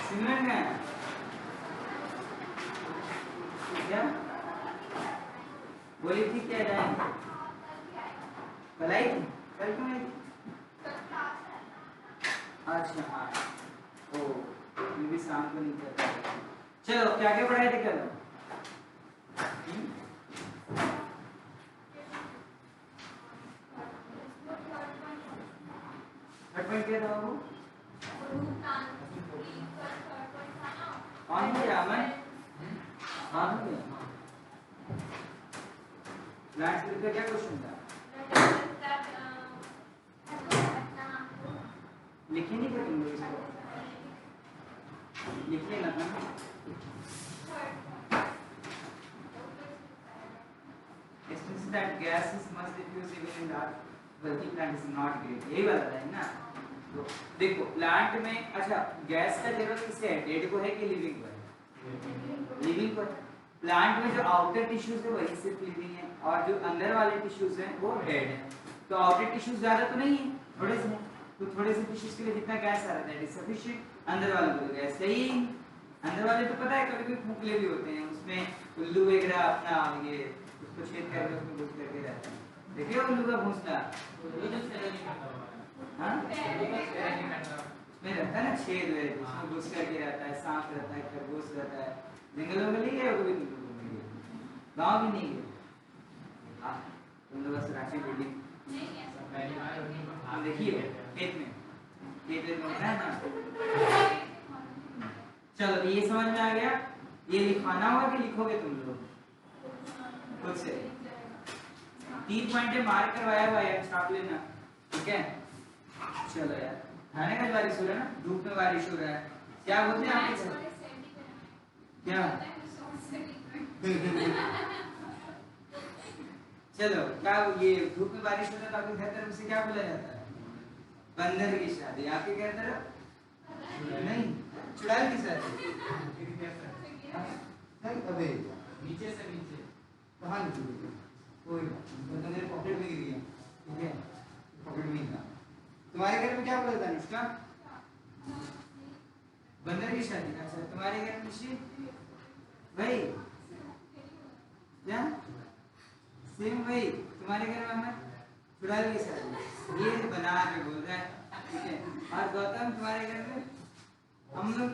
सिमरन का क्या बोली थी क्या जाएंगे कल आई थी कल क्यों आई थी अच्छा हाँ ओ मैं भी शाम को नहीं कर रहा चलो क्या क्या पढ़ाई थी कल थर्ड क्या था वो ऑन किया अमन ऑन किया लास्ट वीक का क्या क्वेश्चन था लिखे नहीं थे तुम लोग इसको लिख लेना था Essence that gas is much diffuse even in large bulky plant is not great यही वाला है ना तो देखो प्लांट में अच्छा गैस का जरूरत किससे है डेड को है कि लिविंग को है लिविंग को प्लांट में जो आउटर टिश्यूज है वही सिर्फ लिविंग है और जो अंदर वाले टिश्यूज हैं वो डेड है तो आउटर टिश्यूज ज्यादा तो नहीं है थोड़े से तो थोड़े से टिश्यूज के लिए जितना गैस आ रहा है इट इज सफिशिएंट अंदर वाले को गैस चाहिए अंदर वाले तो पता है कभी कभी फूकले भी होते हैं उसमें उल्लू वगैरह अपना ये उसको छेद करके उसमें घुस करके रहता है देखिए उल्लू का घोंसला हाँ उसमें रहता है ना छेद है उसमें घुस करके रहता है सांप रहता है खरगोश रहता है जंगलों में नहीं गए कभी तुम लोग गाँव भी नहीं गए तुम लोग बस रांची बिल्डिंग देखिए खेत में होता है ना चलो ये समझ में आ गया ये लिखवाना होगा कि लिखोगे तुम लोग खुद से 3 पॉइंट मार्क करवाया हुआ है छाप लेना ठीक है चलो यार खाने का बारिश हो रहा है ना धूप में बारिश हो रहा है क्या बोलते हैं आपके क्या चलो क्या ये धूप में बारिश होता है तो आपके घर तरफ से क्या बोला जाता है बंदर की शादी आपके घर तरफ नहीं चुड़ैल की शादी नहीं अबे नीचे से नीचे कहाँ नीचे कोई तो मेरे पॉकेट में गिर गया ठीक है पॉकेट में था तुम्हारे घर में क्या बोला था अनुष्का बंदर की शादी अच्छा तुम्हारे घर में भाई क्या सेम वही तुम्हारे घर में हमें चुड़ैल की शादी ये बना के बोल रहा है ठीक है और गौतम तुम्हारे घर में हम लोग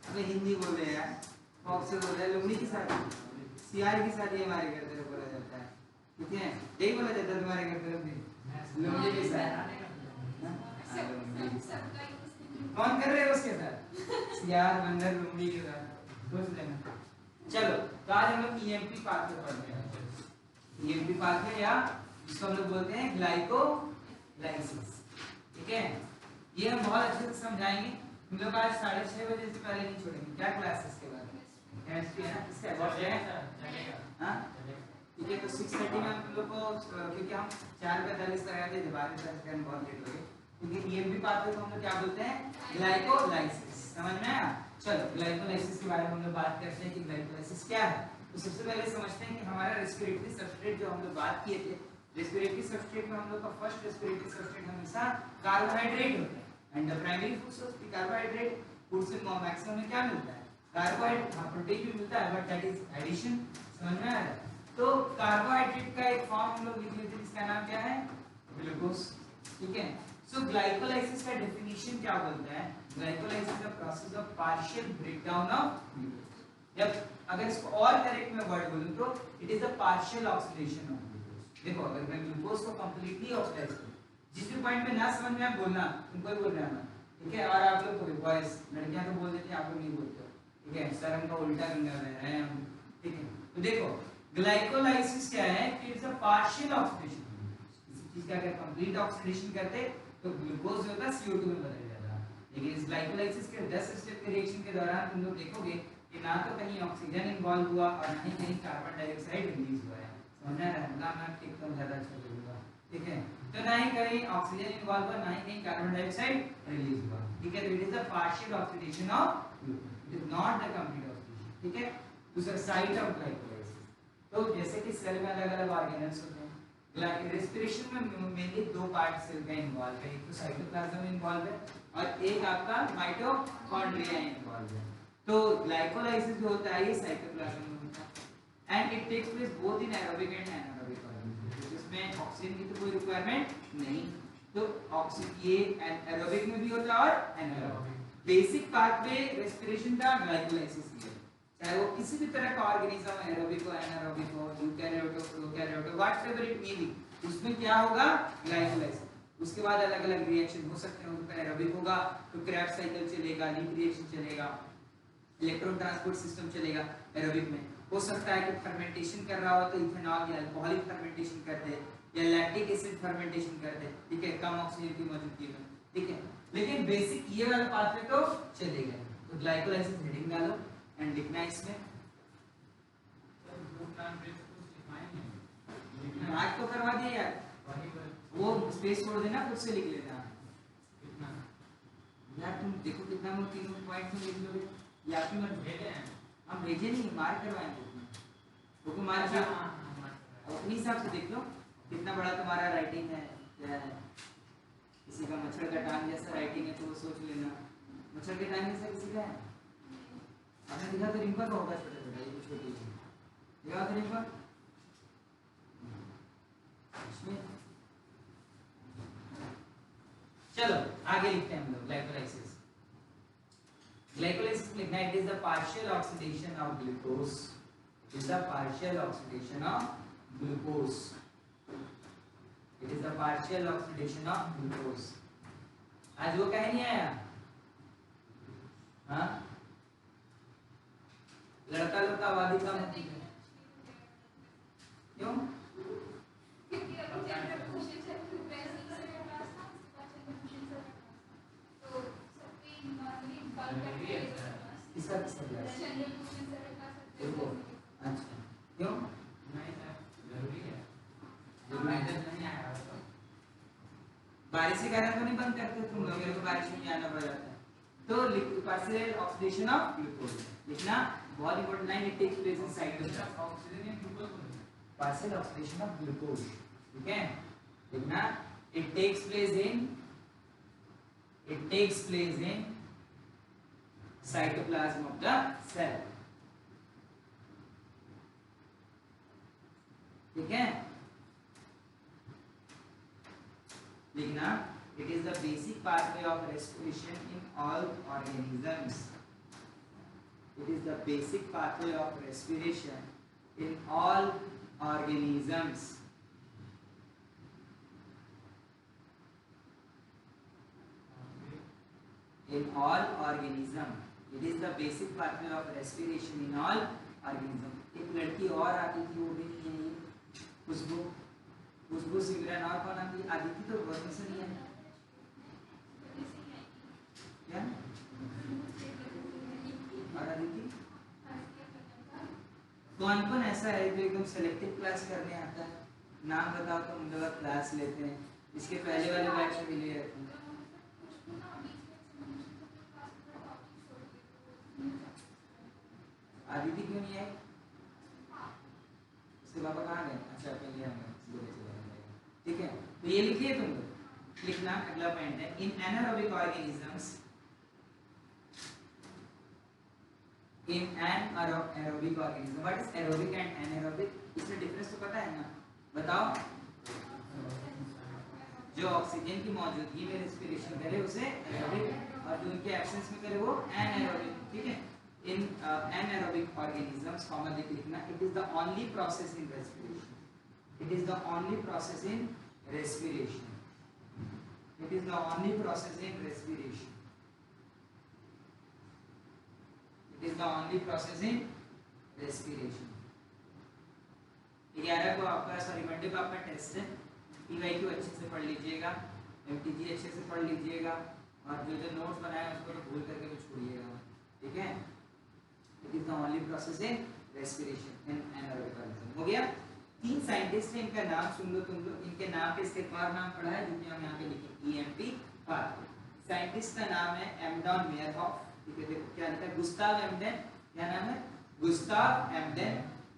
अबे हिंदी बोल रहे हैं यार फॉक्स से बोल रहे हैं लुंगी की शादी सियार की शादी हमारे घर तरफ बोला जाता है ठीक है यही बोला जाता है तुम्हारे घर तरफ भी लुंगी की शादी कौन कर रहे हैं उसके साथ सियार बंदर लुंगी के साथ सोच लेना चलो तो आज हम लोग ईएमपी पाथवे पढ़ रहे हैं ईएमपी पाथवे या जिसको हम लोग बोलते हैं ग्लाइकोलाइसिस ठीक है ये हम बहुत अच्छे से समझाएंगे हम लोग आज 6:30 बजे से पहले नहीं छोड़ेंगे क्या क्लासेस के बाद केमिस्ट्री है ना इसका बहुत है हां ठीक है तो 6:30 में हम लोग को क्योंकि हम 4:45 लगाए थे बाद में टाइम बहुत लेट हो गए क्योंकि ईएमपी पाथवे को हम लोग क्या बोलते हैं ग्लाइकोलाइसिस समझ में आया चलो ग्लाइकोलाइसिस के बारे में हम लोग बात करते हैं कि ग्लाइकोलाइसिस क्या है तो सबसे पहले समझते हैं कि हमारा रेस्पिरेटरी सबस्ट्रेट जो हम लोग बात किए थे रेस्पिरेटरी सबस्ट्रेट में हम लोग का फर्स्ट रेस्पिरेटरी सबस्ट्रेट हमेशा कार्बोहाइड्रेट होता है and the primary food source की कार्बोहाइड्रेट फूड से मैक्सिमम में क्या मिलता है कार्बोहाइड्रेट प्रोटीन भी मिलता है बट दैट इज एडिशन समझ में आ रहा है तो कार्बोहाइड्रेट का एक फॉर्म हम लोग लिख लेते हैं जिसका नाम क्या है ग्लूकोज ठीक है सो ग्लाइकोलाइसिस का डेफिनेशन क्या बोलता है glycolysis the process of partial breakdown of glucose जब अगर इसको और करेक्ट में वर्ड बोलूं तो it is the partial oxidation of glucose देखो अगर मैं ग्लूकोज को कंप्लीटली ऑक्सीडाइज करूं जिस भी पॉइंट पे ना समझ में आए बोलना तुमको ही बोल रहा है ठीक है और आप लोग को बॉयज लड़कियां तो बोल देती हैं आप लोग नहीं बोलते ठीक है सर हमका उल्टा करने वाले हैं हम ठीक है तो देखो ग्लाइकोलाइसिस क्या है कि इट्स अ पार्शियल ऑक्सीडेशन किसी चीज का अगर कंप्लीट ऑक्सीडेशन करते तो ग्लूकोज जो होता है CO2 में बदल जाता है लेकिन इस ग्लाइकोलाइसिस के 10 स्टेप के रिएक्शन के दौरान तुम लोग देखोगे कि ना तो कहीं ऑक्सीजन इन्वॉल्व हुआ और ना ही कहीं कार्बन डाइऑक्साइड रिलीज हुआ है समझना है ना मैं एकदम ज्यादा अच्छा बोलूंगा ठीक है तो ना ही कहीं ऑक्सीजन इन्वॉल्व हुआ ना ही कहीं कार्बन डाइऑक्साइड रिलीज हुआ ठीक है तो it is the partial oxidation of glucose it is not the complete oxidation ठीक है दूसरा साइट ऑफ ग्लाइकोलाइसिस तो जैसे कि सेल में अलग-अलग ऑर्गेनेल्स होते हैं रेस्पिरेशन में मेनली 2 पार्ट सेल का इन्वॉल्व है एक तो साइटोप्लाज्म इन्वॉल्व है और एक आपका माइटोकॉन्ड्रिया इन्वॉल्व है। तो ग्लाइकोलाइसिस जो होता है ये साइटोप्लाज्म में होता है and it takes place both in aerobic and anaerobic organism. इसमें ऑक्सीजन की तो कोई रिक्वायरमेंट नहीं, तो ऑक्सीजन ये एरोबिक में भी होता है और एनारोबिक। बेसिक पाथवे रेस्पिरेशन का ग्लाइकोलाइसिस ही है, चाहे वो किसी भी तरह का ऑर्गेनिज्म हो, एरोबिक हो, एनारोबिक हो, यूकैरियोट हो, प्रोकैरियोट हो, व्हाटएवर इट मे बी, उसमें क्या होगा ग्लाइकोलाइसिस। उसके बाद अलग अलग रिएक्शन हो सकते हैं, उनका एरोबिक होगा तो क्रैब्स साइकिल चलेगा, लीफ रिएक्शन चलेगा, इलेक्ट्रॉन ट्रांसपोर्ट सिस्टम चलेगा एरोबिक में। हो सकता है कि फर्मेंटेशन कर रहा हो तो इथेनॉल या अल्कोहलिक फर्मेंटेशन करते हैं या लैक्टिक एसिड फर्मेंटेशन करते हैं, ठीक है, कम ऑक्सीजन की मौजूदगी में, ठीक है। लेकिन बेसिक ये वाला पाथवे तो चलेगा। तो ग्लाइकोलाइसिस हेडिंग डालो एंड लिखना है इसमें। आज तो करवा दिया यार, वो स्पेस छोड़ देना, खुद से लिख लेना यार। तुम देखो कितना वो तीनों पॉइंट में लिख लोगे या फिर मत भेजे हैं, हम भेजे नहीं, मार्क करवाएंगे उसको मार्क किया। अपने हिसाब से देख लो कितना बड़ा तुम्हारा राइटिंग है, क्या है। किसी का मच्छर का टांग जैसा राइटिंग है तो वो सोच लेना, मच्छर के टांग जैसा किसी का है। आपने देखा तो रिंकल का होगा छोटा छोटा, ये कुछ छोटी है, देखा तो रिंकल इसमें। चलो आगे लिखते हैं हम लोग ग्लाइकोलाइसिस। ग्लाइकोलाइसिस लिखना है, it is the partial oxidation of glucose, it is the partial oxidation of glucose, it is the partial oxidation of glucose. आज वो कह नहीं आया, हाँ लड़का लोग का आबादी कम होती है, क्यों? किसका किसका अच्छा क्यों? जरूरी है, बारिश के कारण तो नहीं बंद करते तुम लोग, मेरे को बारिश में आना पड़ जाता है। तो पार्शियल ऑक्सीडेशन ऑफ ग्लूकोज लिखना बहुत important line, it takes place in cytoplasm. Oxygen and glucose, partial oxidation of glucose, ठीक है, लिखना it takes place in cytoplasm of the cell, ठीक है। लिखना it is the basic pathway of respiration in all organisms, it is the basic pathway of respiration in all organisms, in all organism, it is the basic pathway of respiration in all organism। एक लड़की और आती थी, वो भी नहीं है ये, खुशबू सिमरन, और कौन आती है? आदिति तो बहुत में से नहीं है क्या? और आदिति कौन ऐसा है जो एकदम सेलेक्टिव क्लास करने आता है? नाम बताओ तो हम लोग क्लास लेते हैं, इसके पहले वाले बैच में मिले रहते हैं। आदिति क्यों नहीं आई? उसके पापा कहाँ गए? अच्छा पहले हम ठीक है, तो ये लिखिए तुम लोग। लिखना अगला पॉइंट है, इन anaerobic organisms, in an aerobic organism, what is aerobic and anaerobic? इसमें डिफरेंस तो पता है ना, बताओ। जो ऑक्सीजन की मौजूदगी में रेस्पिरेशन करे उसे एरोबिक, और जो उनके एब्सेंस में करे वो एनारोबिक, ठीक है। In anaerobic organisms, comma लिखना, it is the only process in respiration, it is the only process in respiration, it is the only process in respiration, it is the only process in respiration। 11 को आपका sorry Monday को आपका test है, EYQ अच्छे से पढ़ लीजिएगा, MTG अच्छे से पढ़ लीजिएगा, और जो नोट्स बनाए उसको तो भूल करके तो छोड़िएगा, ठीक है। It is the only process in respiration in anaerobic organism। हो गया। 3 साइंटिस्ट हैं, इनका नाम सुन लो तुम लोग, इनके नाम पे इसके बार नाम पढ़ा है, जो कि हम यहाँ पे लिखे EMP पाथवे। साइंटिस्ट का नाम है एम्डन मेयरहॉफ, ठीक है, देखो क्या लिखा है, गुस्ताव एम्डेन, क्या नाम है? Gustav एम्डेन,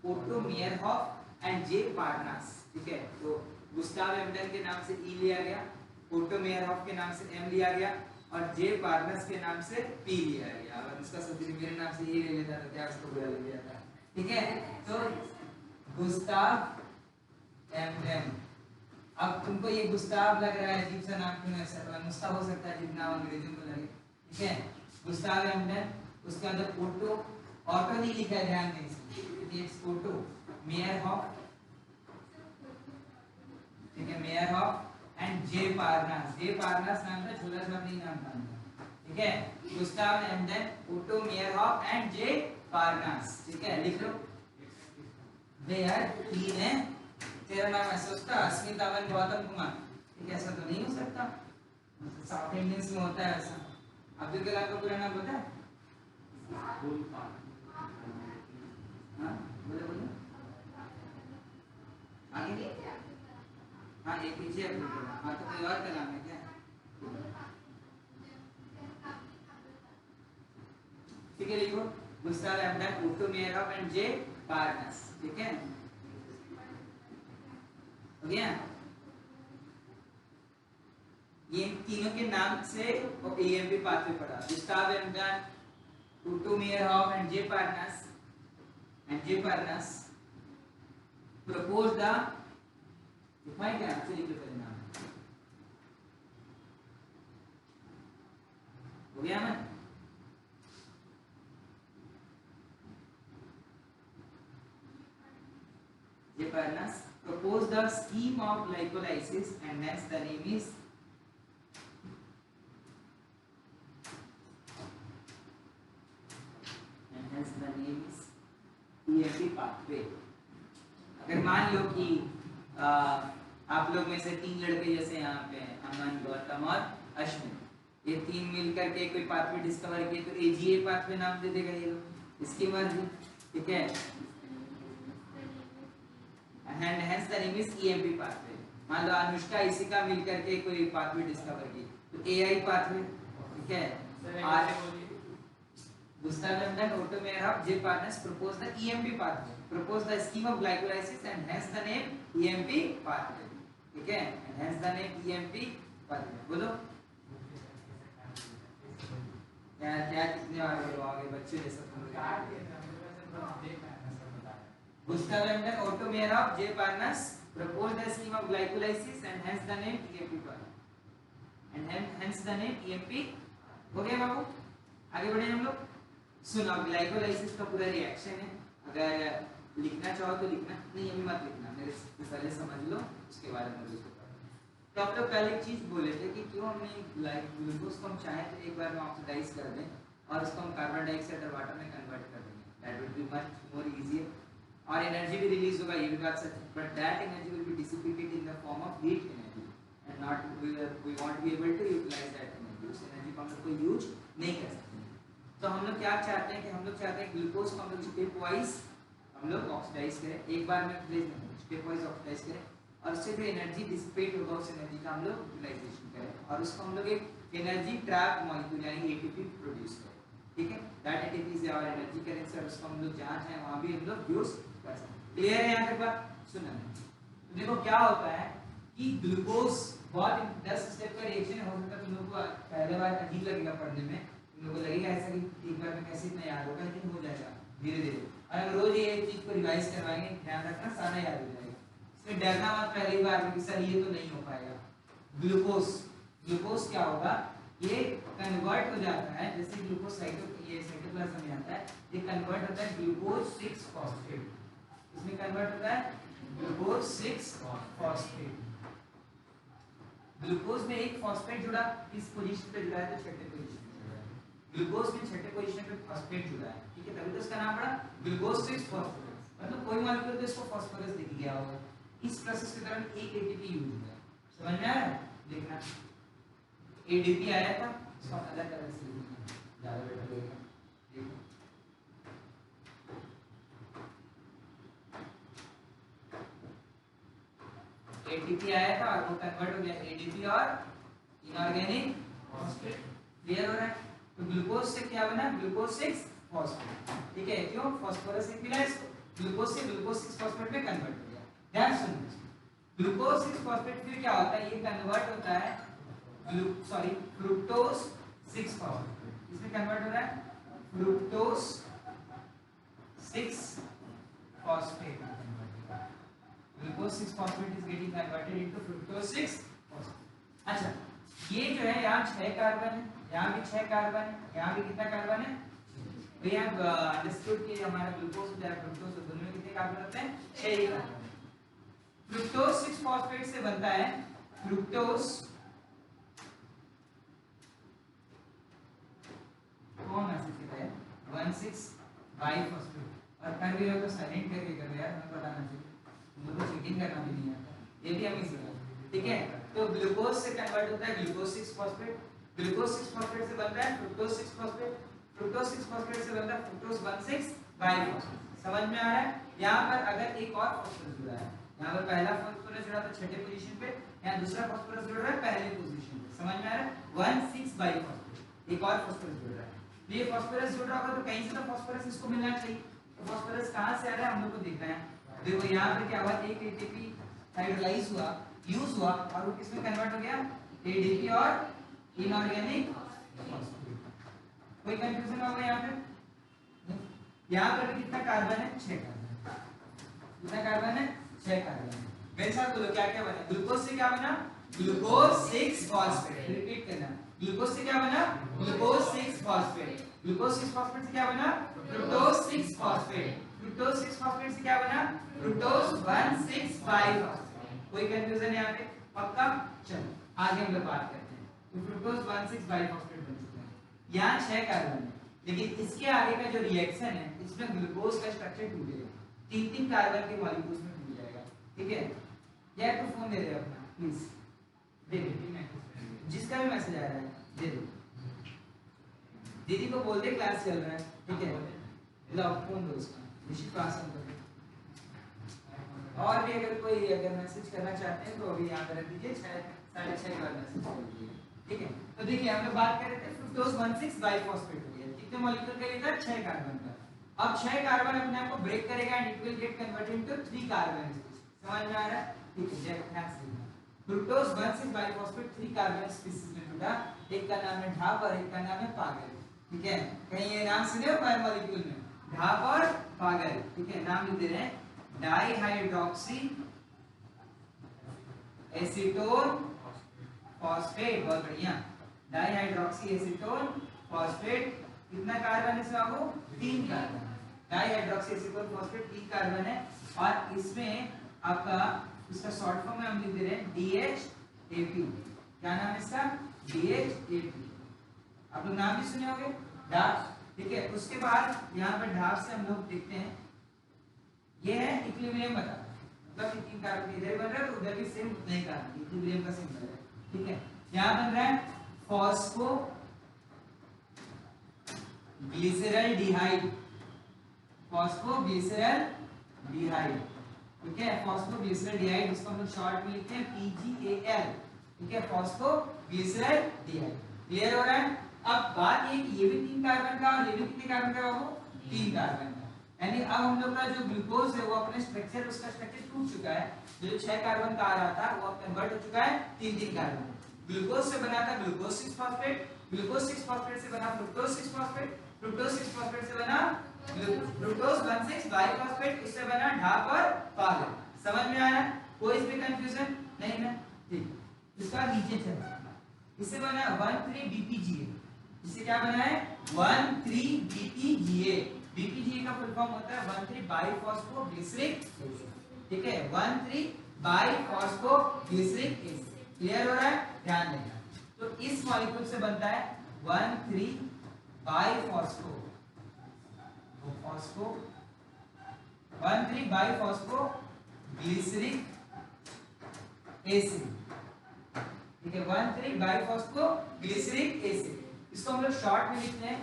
auto Meyerhof and J Parnas, ठीक है। तो गुस्ताव एम्डेन के नाम से E लिया गया, ओटो मेयरहॉफ के नाम से M लिया गया, और जे पार्नस के नाम से पी लिया गया। अगर उसका सब्सिडी मेरे नाम से ये ले लेता तो क्या उसको बुरा लग गया था। ठीक है, तो गुस्ताव एमडेन। अब तुमको ये गुस्ताव लग रहा है, अजीब सा नाम क्यों ऐसा लगा? नुस्खा हो सकता है जितना अंग्रेजी में लगे। ठीक है, गुस्ताव एमडेन। उसके अंदर ओटो, ऑटो नहीं लिखा है, ध्यान दें, इट्स ओटो मेयरहॉफ। ठीक है, मेयरहॉफ एंड जे पार्नास। जे पार्नास नाम था, छोटा सा नहीं नाम था। ठीक है, Gustav Embden, Otto Meyerhof and J Parnas. ठीक है, लिख लो। वे यार तीन है, तेरा नाम ऐसा उसका अस्मिता वन गौतम कुमार। ठीक है, ऐसा तो नहीं हो सकता, साउथ इंडियंस में होता है ऐसा। अब्दुल कलाम का पूरा नाम पता है? हाँ बोले बोले आगे। हाँ ये पीछे अब्दुल कलाम। हाँ तो कोई और का नाम है क्या? ठीक है, लिखो Gustav Embden, Otto Meyerhof and J Parnas. ठीक है, हो गया। ये तीनों के नाम से एएमपी पाथवे पढ़ा। Gustav Embden, Otto Meyerhof and J Parnas propose the, लिखवाएं क्या आपसे? लिख लो पहले नाम। हो गया ना? जे पार्नास propose the scheme of glycolysis and hence the name is EMP pathway। अगर मान लो कि आप लोग में से तीन लड़के जैसे यहाँ पे अमन, गौतम और अश्विन, ये तीन मिलकर के कोई पाथवे डिस्कवर किए तो AGA पाथवे नाम दे देगा ये लोग, इसकी मर्जी। ठीक है, and hence the name is EMP pathway। मान लो अनुष्का इसी का मिलकर के कोई पाथवे डिस्कवर की तो AI पाथवे। ठीक है, Gustav Lambert, Otto Meyerhoff, J. Parnas proposed the EMP pathway, proposed the scheme of glycolysis and hence the name EMP pathway। ठीक है, and hence the name EMP pathway। बोलो क्या क्या कितने बार बोलोगे बच्चे जैसा तुम? Gustav Lambert, Otto Meyerhoff, J. Parnas proposed the scheme of glycolysis and hence the name EMP pathway, and hence the name EMP। हो गया बाबू, आगे बढ़े हम लोग। सुनो, ग्लाइकोलाइसिस का पूरा रिएक्शन है, अगर लिखना चाहो तो लिखना, नहीं अभी मत लिखना, मेरे पहले समझ लो उसके बाद में उसको पढ़ो। तो आप लोग पहले एक चीज बोले थे कि क्यों हमने ग्लूकोज को हम चाहे तो एक बार में ऑक्सीडाइज कर दें और उसको हम कार्बन डाइऑक्साइड और वाटर में कन्वर्ट कर देंगे, that will be much more easier और एनर्जी भी रिलीज होगा, ये भी बात सच है, but that energy will be dissipated in the form of heat energy and not we want be able to utilise that energy. उस एनर्जी को हम लोग को यूज नहीं कर सकते। तो हम लोग क्या चाहते हैं कि हम लोग चाहते हैं ग्लूकोज को हम लोग स्टेप वाइज हम लोग ऑक्सीडाइज करें, एक बार में प्लेस नहीं, स्टेप वाइज ऑक्सीडाइज करें और उससे जो एनर्जी डिसिपेट होगा उस एनर्जी का हम लोग यूटिलाइजेशन करें और उसको हम लोग एक एनर्जी ट्रैप मॉलिक्यूल यानी एटीपी प्रोड्यूस करें। ठीक है, that ATP is our energy currency और उसको हम लोग जहाँ चाहें वहाँ भी हम लोग यूज कर सकते हैं। क्लियर है यहाँ तक बात? सुनना, तो देखो क्या होता है कि ग्लूकोज बहुत 10 स्टेप का रिएक्शन हो सकता है, तुम लोग को पहले बार अजीब लगेगा पढ़ने में, तुम लोग को लगेगा ऐसा कि एक बार में कैसे इतना याद होगा, लेकिन हो जाएगा धीरे धीरे। और रोज ये चीज को रिवाइज करवाएंगे, ध्यान रखना सारा याद हो जाएगा, इसमें डरना मत पहली बार में कि सर ये तो नहीं हो पाएगा। ग्लूकोज क्या होगा, ये कन्वर्ट हो जाता है, जैसे ग्लूकोज साइटोप्लाज्म में आता है, ये कन्वर्ट होता है ग्लूकोज 6 फॉस्फेट, इसमें कन्वर्ट होता है ग्लूकोज 6 फॉस्फेट। ग्लूकोज में एक फॉस्फेट जुड़ा, किस पोजीशन पे जुड़ा है? तो छठे पोजीशन पे जुड़ा है। ग्लूकोज में छठे पोजीशन पे फॉस्फेट जुड़ा है, ठीक है, तभी तो इसका नाम पड़ा ग्लूकोज 6 फॉस्फेट। मतलब कोई मॉलिक्यूल तो इसको फास्फोरस दिख गया होगा, इस प्रोसेस के दौरान एक एटीपी यूज हुआ है, समझ में आ रहा है? देखना एडीपी आया था, इसको अलग तरह से लिखना ज्यादा बेटर लगेगा। देखो एटीपी आया था और वो कन्वर्ट हो गया एडीपी और इनऑर्गेनिक फॉस्फेट। क्लियर हो रहा है? तो ग्लूकोज से क्या बना? ग्लूकोज 6 फॉस्फेट, ठीक है, क्यों? फास्फोरस से मिला इसको, ग्लूकोज से ग्लूकोज 6 फॉस्फेट में कन्वर्ट हो गया। ध्यान सुनिए, ग्लूकोज 6 फॉस्फेट फिर क्या होता है? ये कन्वर्ट होता है फ्रुक्टोज 6 फॉस्फेट, इसमें कन्वर्ट हो रहा है fructose 6 phosphate. Glucose 6 phosphate is getting converted into fructose 6 phosphate. अच्छा, ये जो है यहाँ 6 कार्बन है, यहाँ भी 6 कार्बन है, यहाँ भी कितना कार्बन है? तो यहाँ अंडरस्टूड कि हमारा ग्लूकोज और फ्रुक्टोज दोनों में कितने कार्बन होते हैं? 6 ही कार्बन। फ्रुक्टोज 6 फॉस्फेट से बनता है फ्रुक्टोज, कौन मैसेज कर रहा है? 16 बाइफॉस्फेट। और कर भी हो तो साइलेंट करके करो यार, हमें बताना चाहिए, मुझे चीटिंग करना भी नहीं आता, ये भी हमें सीखा, ठीक है? तो ग्लूकोज से कन्वर्ट होता है ग्लूकोज 6 फॉस्फेट, ग्लूकोज 6 फॉस्फेट से बनता है फ्रुक्टोज 6 फॉस्फेट, फ्रुक्टोज 6 फॉस्फेट से बनता है फ्रुक्टोज 16 बाइफॉस्फेट। समझ में आ रहा है? यहाँ पर अगर एक और फॉस्फोरस जुड़ा है, यहाँ पर पहला फॉस्फोरस जुड़ा था छठे पोजीशन पे, यहाँ दूसरा फॉस्फोरस जुड़ रहा है पहले पोजीशन पे, समझ में आ रहा है? 16 बाइफॉस्फेट, एक और फॉस्फोरस जुड़ रहा है, ये फॉस्फोरस जुड़ रहा होगा तो कहीं से तो फॉस्फोरस इसको मिलना चाहिए, तो फॉस्फोरस कहां से आ रहा है हम लोग को देखना है। देखो यहाँ पे क्या हुआ, एक एटीपी हाइड्रोलाइज हुआ, यूज हुआ, और वो किसमें कन्वर्ट हो गया? एडीपी और इनऑर्गेनिक फॉस्फेट। कोई कंफ्यूजन होगा यहाँ पे? यहाँ पर भी कितना कार्बन है? 6 कार्बन। कितना कार्बन है? 6 कार्बन है। मेरे साथ बोलो क्या क्या बना? ग्लूकोज से क्या बना? Glucose 6 phosphate. रिपीट करना, ग्लूकोज से क्या बना? Glucose 6 phosphate. ग्लूकोज 6 फॉस्फेट से क्या बना? Fructose 6 phosphate. फ्रुक्टोज 6 फॉस्फेट से क्या बना? Fructose 16 biphosphate. कोई कंफ्यूजन यहाँ पे? पक्का? चलो आगे हम लोग बात करते हैं। तो फ्रुक्टोज 16 बाइफॉस्फेट बन चुका है। यहाँ 6 कार्बन है, लेकिन इसके आगे का जो रिएक्शन है इसमें ग्लूकोज का स्ट्रक्चर टूटेगा, 3-3 कार्बन के मॉलिक्यूल्स में टूट जाएगा, ठीक है? यार तो फोन दे दे अपना प्लीज, दे दे, जिसका भी मैसेज आ रहा है दे दो, दीदी को बोल दे क्लास चल रहा है, ठीक है? लो फोन दो उसका, निश्चित क्लास ऑन कर दो। और भी अगर मैसेज करना चाहते हैं तो अभी यहाँ पर रख दीजिए, 6:30 के बाद मैसेज कर दीजिए, ठीक है? तो देखिए हम लोग बात कर रहे थे फ्रुक्टोज 16 बाइफॉस्फेट हो गया, कितने मॉलिक्यूल का ये था? 6 कार्बन का। अब 6 कार्बन अपने आप को ब्रेक करेगा and it will get converted into 3 carbon. समझ में आ रहा है? ठीक है, जय ध्यान से देखना। फ्रुक्टोज 16 बाइफॉस्फेट 3 कार्बन स्पीशीज में टूटा, एक का नाम है ढाप और एक का नाम है पागल, ठीक है? कहीं ये नाम सुने हो बायो मॉलिक्यूल में? ढाप और पागल, ठीक है? नाम लिख दे रहे हैं, डाइहाइड्रोक्सी एसीटोन फॉस्फेट। बहुत बढ़िया, डाइहाइड्रोक्सी एसीटोन फॉस्फेट। कितना कार्बन है इसमें आपको? 3 carbon. Dihydroxy acetone phosphate 3 carbon है, और इसमें आपका इसका शॉर्ट फॉर्म में हम लिख दे रहे हैं DHAP। क्या नाम है इसका? DHAP। आप लोग नाम भी सुने होंगे, ढाप, ठीक है? उसके बाद यहाँ पर ढाप से हम लोग देखते हैं, ये है इक्विलिब्रियम बता, मतलब 3 कार्बन इधर बन रहा है तो उधर भी सेम उतना ही कार्बन, इक्विलिब्रियम का सिंबल है, ठीक है? यहाँ बन रहा है फॉस्फो ग्लिसरल डिहाइड, फॉस्फो ग्लिसरल डिहाइड, ठीक है? फॉस्फो ग्लिसरल डिहाइड, इसको हम लोग शॉर्ट में लिखते हैं PGAL, ठीक है? Phospho glycerol डिहाइड। क्लियर हो रहा है? अब बात ये कि ये भी 3 कार्बन का और ये भी कितने कार्बन का बाबू? 3 कार्बन का। यानी अब हम लोग का जो ग्लूकोज है वो अपने स्ट्रक्चर, उसका स्ट्रक्चर टूट चुका है, जो 6 कार्बन का आ रहा था वो अब कन्वर्ट हो चुका है 3-3 कार्बन। ग्लूकोज से बना था ग्लूकोज 6 फॉस्फेट, ग्लूकोज 6 फॉस्फेट से बना फ्रुक्टोज 6 फॉस्फेट, फ्रुक्टोज 6 फॉस्फेट से बना फ्रुक्टोज 16 बाइफॉस्फेट, उससे बना ढाप और पागल। समझ में आया? कोई इसमें कंफ्यूजन नहीं ना? ठीक, इसका नीचे चलते हैं। इससे बना 13-BPGA, इससे क्या बना है? 13-BPGA। BPGA का फुल फॉर्म होता है 13 बाइफॉस्फोग्लिसरिक एसिड, ठीक है? 13 बाइफॉस्फोग्लिसरिक एसिड। क्लियर हो रहा है? ध्यान देना। तो इस मॉलिक्यूल से बनता है 13 बाइफॉस्फो 13 बाइफॉस्फोग्लिसरिक एसिड, ठीक है? 13 बाइफॉस्फोग्लिसरिक एसिड, इसको हम लोग शॉर्ट में लिखते हैं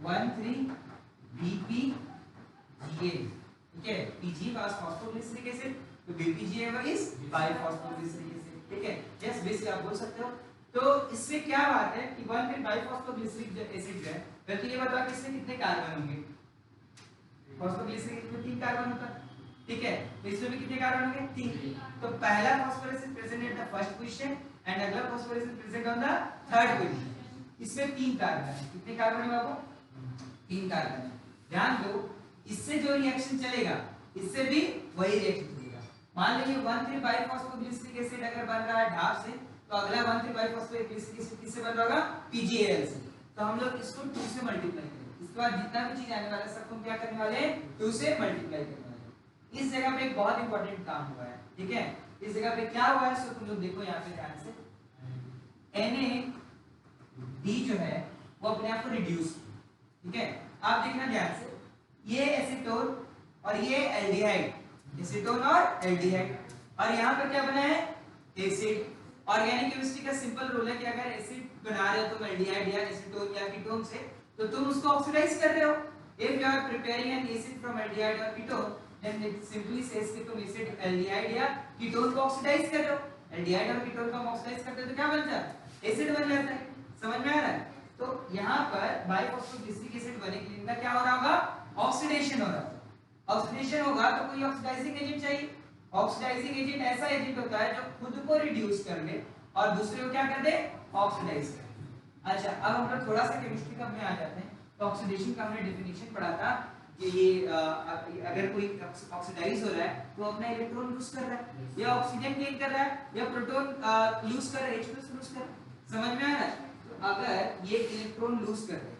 13-BPGA, ठीक है? PG फॉस्फोग्लिसरिक एसिड, तो BPGA इज बाइफॉस्फोग्लिसरिक एसिड, ठीक है? यस बेसिक आप बोल सकते हो। तो इसमें क्या बात है कि 13 बाइफॉस्फोग्लिसरिक एसिड जो है, तो ये बताओ कि इसमें कितने कार्बन होंगे? फॉस्फोग्लिसरिक एसिड में 3 कार्बन होता है, ठीक है? तो इसमें भी कितने कार्बन होंगे? 3। तो पहला phosphorus is present at the first position and अगला phosphorus is present on the third position. इसमें 3 कार्बन है। कितने कार्बन है बाबू? 3 कार्बन है। ध्यान दो, इससे जो रिएक्शन चलेगा इससे भी वही रिएक्शन चलेगा। मान लीजिए 1,3-5-फॉस्फोग्लिसरिक एसिड अगर बन रहा है ढाब से, तो अगला 1,3-5-फॉस्फोग्लिसरिक एसिड किससे बन रहा होगा? PgAl से। तो हम लोग इसको 2 से मल्टीप्लाई करेंगे। इसके बाद जितना भी चीज आने वाला है सबको हम क्या करने वाले हैं? 2 से मल्टीप्लाई करने वाले हैं। इस जगह पे एक बहुत इंपॉर्टेंट काम हुआ है, ठीक है? इस जगह पे क्या हुआ है सो तुम लोग देखो यहाँ पे ध्यान से। NAD जो है वो अपने आप को रिड्यूस, ठीक है? आप देखना ध्यान से, ये एसीटोन और ये एल्डिहाइड, एसीटोन और एल्डिहाइड, और यहाँ पे क्या बना है? एसिड। ऑर्गेनिक केमिस्ट्री का सिंपल रूल है कि अगर एसिड बना रहे हो तुम एल्डिहाइड या एसीटोन या कीटोन से, तो तुम उसको ऑक्सीडाइज कर रहे हो। If you are preparing an acid from aldehyde और ketone, then it simply says कि तुम एसिड एल्डिहाइड या कीटोन को ऑक्सीडाइज कर रहे हो। एल्डिहाइड और कीटोन को हम ऑक्सीडाइज करते हैं तो क्या बनता है? एसिड बन जाता है। समझ में आ रहा है? तो यहाँ पर बाइफॉस्फोग्लिसरिक एसिड बने के लिए इनका क्या हो रहा होगा? ऑक्सीडेशन हो रहा है। ऑक्सीडेशन होगा तो कोई ऑक्सीडाइजिंग एजेंट चाहिए। ऑक्सीडाइजिंग एजेंट ऐसा एजेंट होता है जो खुद को रिड्यूस कर ले और दूसरे को क्या कर दे? ऑक्सीडाइज कर दे। अच्छा, अब हम लोग थोड़ा सा केमिस्ट्री का में आ जाते हैं। तो ऑक्सीडेशन का हमने डेफिनेशन पढ़ा था कि ये अगर कोई ऑक्सीडाइज हो रहा है तो अपना इलेक्ट्रॉन लूज कर रहा है, या ऑक्सीजन गेन कर रहा है, या प्रोटॉन लूज कर रहा है, H+ लूज कर रहा है। समझ में आ रहा है? तो अगर ये इलेक्ट्रॉन लूज कर दे,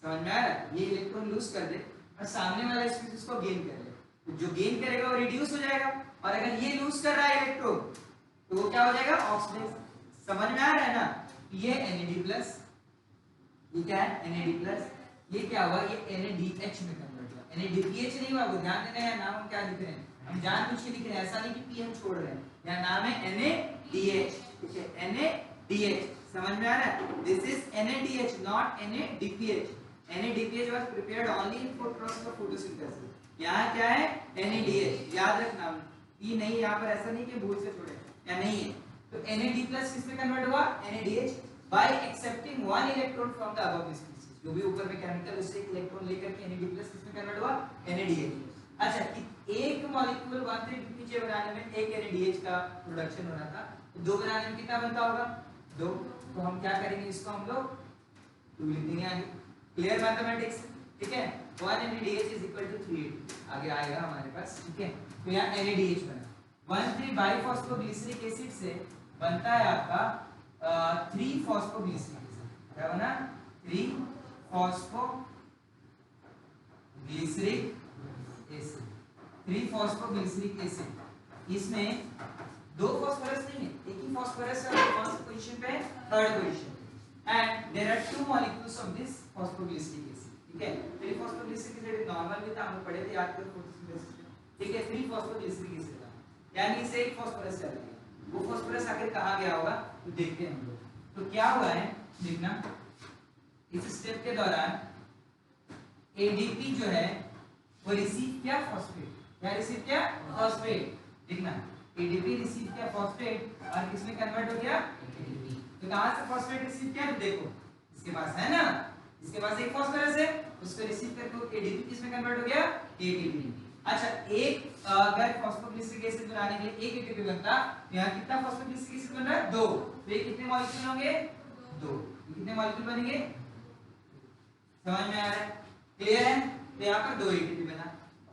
समझ में आ रहा है? ये इलेक्ट्रॉन लूज कर दे और सामने वाला स्पीशीज को गेन कर ले, तो जो गेन करेगा वो रिड्यूस हो जाएगा, और अगर ये लूज कर रहा है इलेक्ट्रॉन तो वो क्या हो जाएगा? ऑक्सीडाइज। समझ में आ रहा है ना? ये NAD+, ये क्या है? NAD+, ये क्या हुआ? ये NADH में कन्वर्ट हुआ। NADPH नहीं हुआ, वो ध्यान देना है। नाम हम क्या लिख रहे हैं? हम जानबूझ के लिख रहे हैं, ऐसा नहीं कि P हम छोड़ रहे हैं। यहाँ नाम है NADH, ठीक है? NADH, समझ में आ रहा है? This is NADH, not NADPH। NADPH was prepared only for process of photosynthesis। यहाँ क्या है? NADH, याद रखना। P नहीं, यहाँ पर ऐसा नहीं कि भूल से छोड़े, या नहीं है। तो NAD+ किसमें कन्वर्ट हुआ? NADH by accepting one electron from the above species। जो भी ऊपर में केमिकल उससे एक इलेक्ट्रॉन लेकर के NAD+ किसमें कन्वर्ट हुआ? NADH। अच्छा, एक मॉलिक्यूल 1,3-DPJ बनाने में एक NADH का प्रोडक्शन होना था, तो 2 बनाने में कितना बनता होगा? 2। तो हम क्या करेंगे? इसको हम लोग 2 लिख देंगे आगे। क्लियर मैथमेटिक्स, ठीक है? 1 NADH is equal to 3 आगे आएगा हमारे पास, ठीक है? तो यहाँ NADH बना। 1,3-बाइफॉस्फोग्लिसरिक एसिड से बनता है आपका 3-फॉस्फोग्लिसरिक एसिड। क्या बना? 3-फॉस्फोग्लिसरिक एसिड। 3-फॉस्फोग्लिसरिक एसिड, इसमें 2 फॉस्फोरस नहीं है, एक ही फॉस्फोरस है। और कौन सी पोजीशन पे है? 3rd position. And there are 2 molecules of this phosphoglyceric acid, ठीक है? 3-फॉस्फोग्लिसरिक एसिड नॉर्मल भी था, हम पढ़े थे, याद करो फोटोसिंथेसिस में, ठीक है? 3-फॉस्फोग्लिसरिक एसिड था, यानी इसे एक फॉस्फोरस चल गया। वो फॉस्फोरस आखिर कहाँ गया होगा तो देखते हैं हम लोग। तो क्या हुआ है देखना, इस स्टेप के दौरान ADP जो है वो रिसीव किया फॉस्फेट, क्या रिसीव किया? फॉस्फेट। देखना, ADP रिसीव किया फॉस्फेट और किसमें कन्वर्ट हो गया? ADP। तो कहां से फॉस्फेट रिसीव किया? तो देखो इसके पास है ना, इसके पास एक फॉस्फोरस है, उसको रिसीव करके ADP किसमें कन्वर्ट हो गया? ATP। अच्छा, एक अगर फॉस्फोग्लिसरिक एसिड बनाने के लिए एक ATP बनता, यहाँ कितना फॉस्फोग्लिसरिक एसिड बन रहा है? 2। तो ये कितने मॉलिक्यूल होंगे? 2। ये कितने मॉलिक्यूल बनेंगे? समझ में आ रहा है? क्लियर है? तो यहाँ पर 2 ATP बना।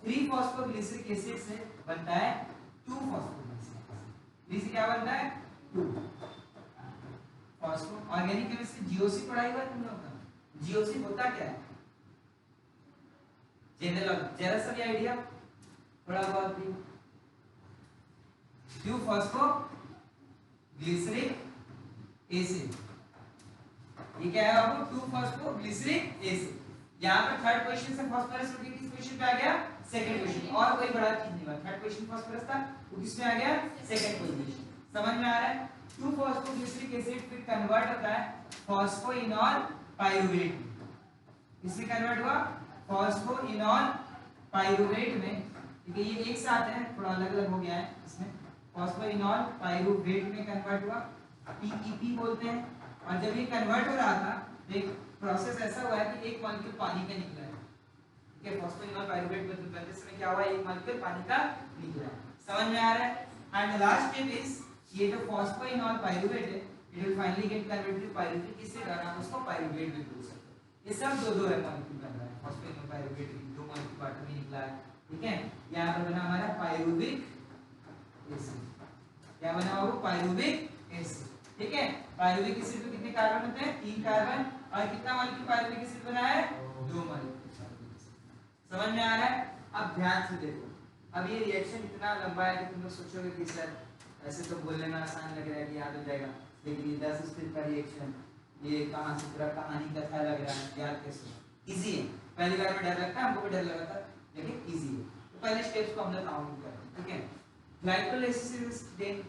3-फॉस्फोग्लिसरिक एसिड से बनता है 2-फॉस्फोग्लिसरिक एसिड। इससे क्या बनता है? 2 फॉस्फो। ऑर्गेनिक केमिस्ट्री GOC पढ़ाई हुआ तुम लोगों का? GOC होता क्या है? जनरल, जरा सा भी आइडिया थोड़ा बहुत भी। 2-फॉस्फोग्लिसरिक एसिड, ये क्या है बाबू? 2-फॉस्फोग्लिसरिक एसिड। यहाँ पर 3rd पोजीशन से फॉस्फोरस उठ के किस पोजीशन पे आ गया? 2nd position. और कोई बड़ा चीज नहीं हुआ, 3rd पोजीशन फॉस्फोरस था, वो किसमें आ गया? 2nd position. समझ में आ रहा है? 2-फॉस्फोग्लिसरिक एसिड फिर कन्वर्ट होता है फॉस्फोइनॉल पाइरुवेट। इसमें कन्वर्ट हुआ फॉस्फोइनॉल पाइरुवेट में, ठीक है? ये एक साथ है, थोड़ा अलग अलग हो गया है इसमें। फॉस्फोइनॉल पाइरुवेट में कन्वर्ट हुआ, PEP बोलते हैं। और जब ये कन्वर्ट हो रहा था तो एक प्रोसेस ऐसा हुआ है कि एक मॉलिक्यूल पानी का निकला है, ठीक है? फॉस्फोइनॉल पाइरुवेट बनते समय क्या हुआ? एक मॉलिक्यूल पानी का निकला है। समझ में आ रहा है? एंड लास्ट स्टेप इज ये जो फॉस्फोइनॉल पाइरुवेट है it will finally get converted to pyruvate किससे कारण आप उसको पाइरुवेट भी बोल सकते हो। ये सब दो है मॉलिक्यूल बन रहा है फॉस्फेट में पाइरुवेट दो मॉलिक्यूल पार्ट में निकला है ठीक है। यहाँ पर बना हमारा पाइरुविक एसिड क्या बना वो पाइरुविक एसिड ठीक है। पाइरुविक एसिड में कितने कार्बन होते हैं 3 कार्बन और कितना मॉलिक्यूल पाइरुविक एसिड बना है 2 मॉलिक्यूल। समझ में आ रहा है। अब ध्यान से देखो अब ये रिएक्शन इतना लंबा है कि तुम लोग सोचोगे कि सर ऐसे तो बोलने में आसान लग रहा है कि याद हो जाएगा लेकिन ये 10 स्टेप का रिएक्शन ये कहां से पूरा कहानी कथा लग रहा है याद कैसे इजी है। पहली बार में डर लगता है हमको भी डर लगा था लेकिन इजी है। तो पहले स्टेप्स को हम लोग काउंट करते हैं ठीक है। ग्लाइकोलाइसिस इज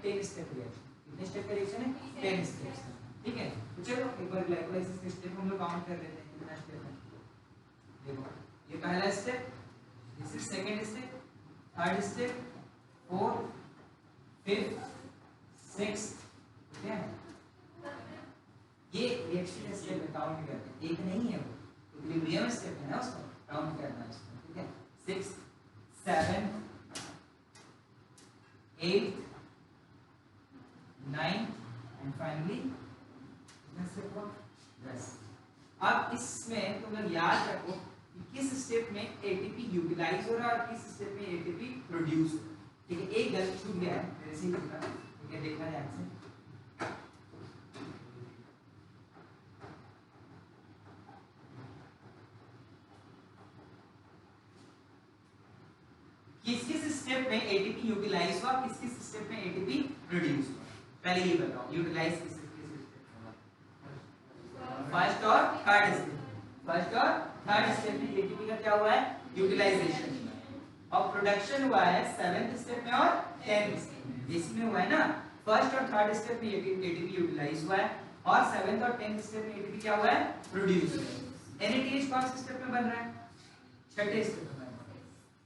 10 स्टेप रिएक्शन कितने स्टेप का रिएक्शन है 10 स्टेप्स ठीक है। तो चलो एक बार ग्लाइकोलाइसिस के स्टेप हम लोग काउंट कर लेते हैं कितना स्टेप है। देखो ये पहला step this is second step third step fourth fifth sixth ठीक है। ये रिएक्शन स्टेप में काउंट करते हैं एक नहीं है वो इक्विलिब्रियम स्टेप है ना उसको काउंट करना है उसको ठीक है। 6 7 8 9 एंड फाइनली यस। अब इसमें तुम लोग याद रखो कि किस स्टेप में एटीपी यूटिलाइज हो रहा है और किस स्टेप में एटीपी प्रोड्यूस हो रहा है ठीक है। एक गलती छूट गया है मेरे से ही ठीक है देखना ध्यान से। किस किस स्टेप में एटीपी यूटिलाइज हुआ किस किस स्टेप में एटीपी प्रोड्यूस हुआ पहले ये बताओ यूटिलाइज किस स्टेप में फर्स्ट और थर्ड स्टेप फर्स्ट और थर्ड स्टेप में एटीपी का क्या हुआ है यूटिलाइजेशन और प्रोडक्शन हुआ है 7th स्टेप में और 10th स्टेप में इसमें हुआ है ना। फर्स्ट और थर्ड स्टेप में एटीपी यूटिलाइज हुआ है और 7th और 10th स्टेप में एटीपी क्या हुआ है प्रोड्यूस हुआ है। एनएडीएच कौन से स्टेप में बन रहा है छठे स्टेप में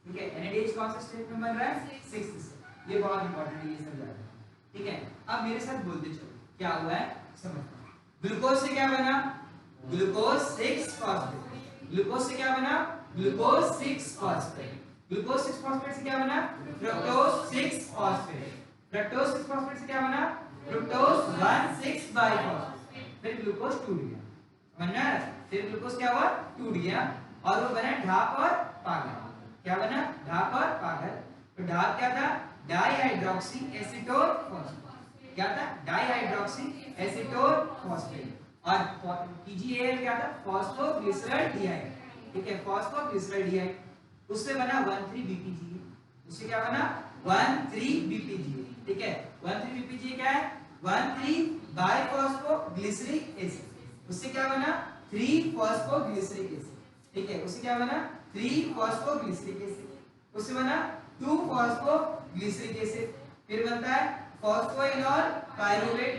ठीक है। एनएडीएच कौन सा स्टेप में बन रहा है 6th स्टेप ये बहुत इंपॉर्टेंट है ये सब याद रखना ठीक है। अब मेरे साथ बोलते चलो क्या हुआ है समझो। ग्लूकोज से क्या बना ग्लूकोज 6 फॉस्फेट ग्लूकोज से क्या बना ग्लूकोज 6 फॉस्फेट ग्लूकोज 6 फॉस्फेट से क्या बना फ्रक्टोज 6 फॉस्फेट फ्रक्टोज 6 फॉस्फेट से क्या बना फ्रुक्टोज 1,6 बाइफॉस्फेट फिर ग्लूकोज टूट गया समझ में आ रहा है। फिर ग्लूकोज क्या हुआ टूट गया और वो बना ढाक और पागल क्या बना ढाक और पागल। तो ढाक क्या था डाइहाइड्रोक्सी एसीटोन फॉस्फेट क्या था डाइहाइड्रोक्सी एसीटोन फॉस्फेट और पीजीएल क्या था फॉस्फोग्लिसरॉल्डिहाइड ठीक है फॉस्फोग्लिसरॉल्डिहाइड उससे बना 13-BPGA उससे क्या बना 13-BPGA ठीक है। 13-BPGA क्या है 13-बाइफॉस्फोग्लिसरिक एसिड उससे क्या बना 3-फॉस्फोग्लिसरिक एसिड ठीक है। उससे क्या बना 3-फॉस्फोग्लिसरिक एसिड उससे बना 2-फॉस्फोग्लिसरिक एसिड फिर बनता है फॉस्फोइनॉल पाइरुवेट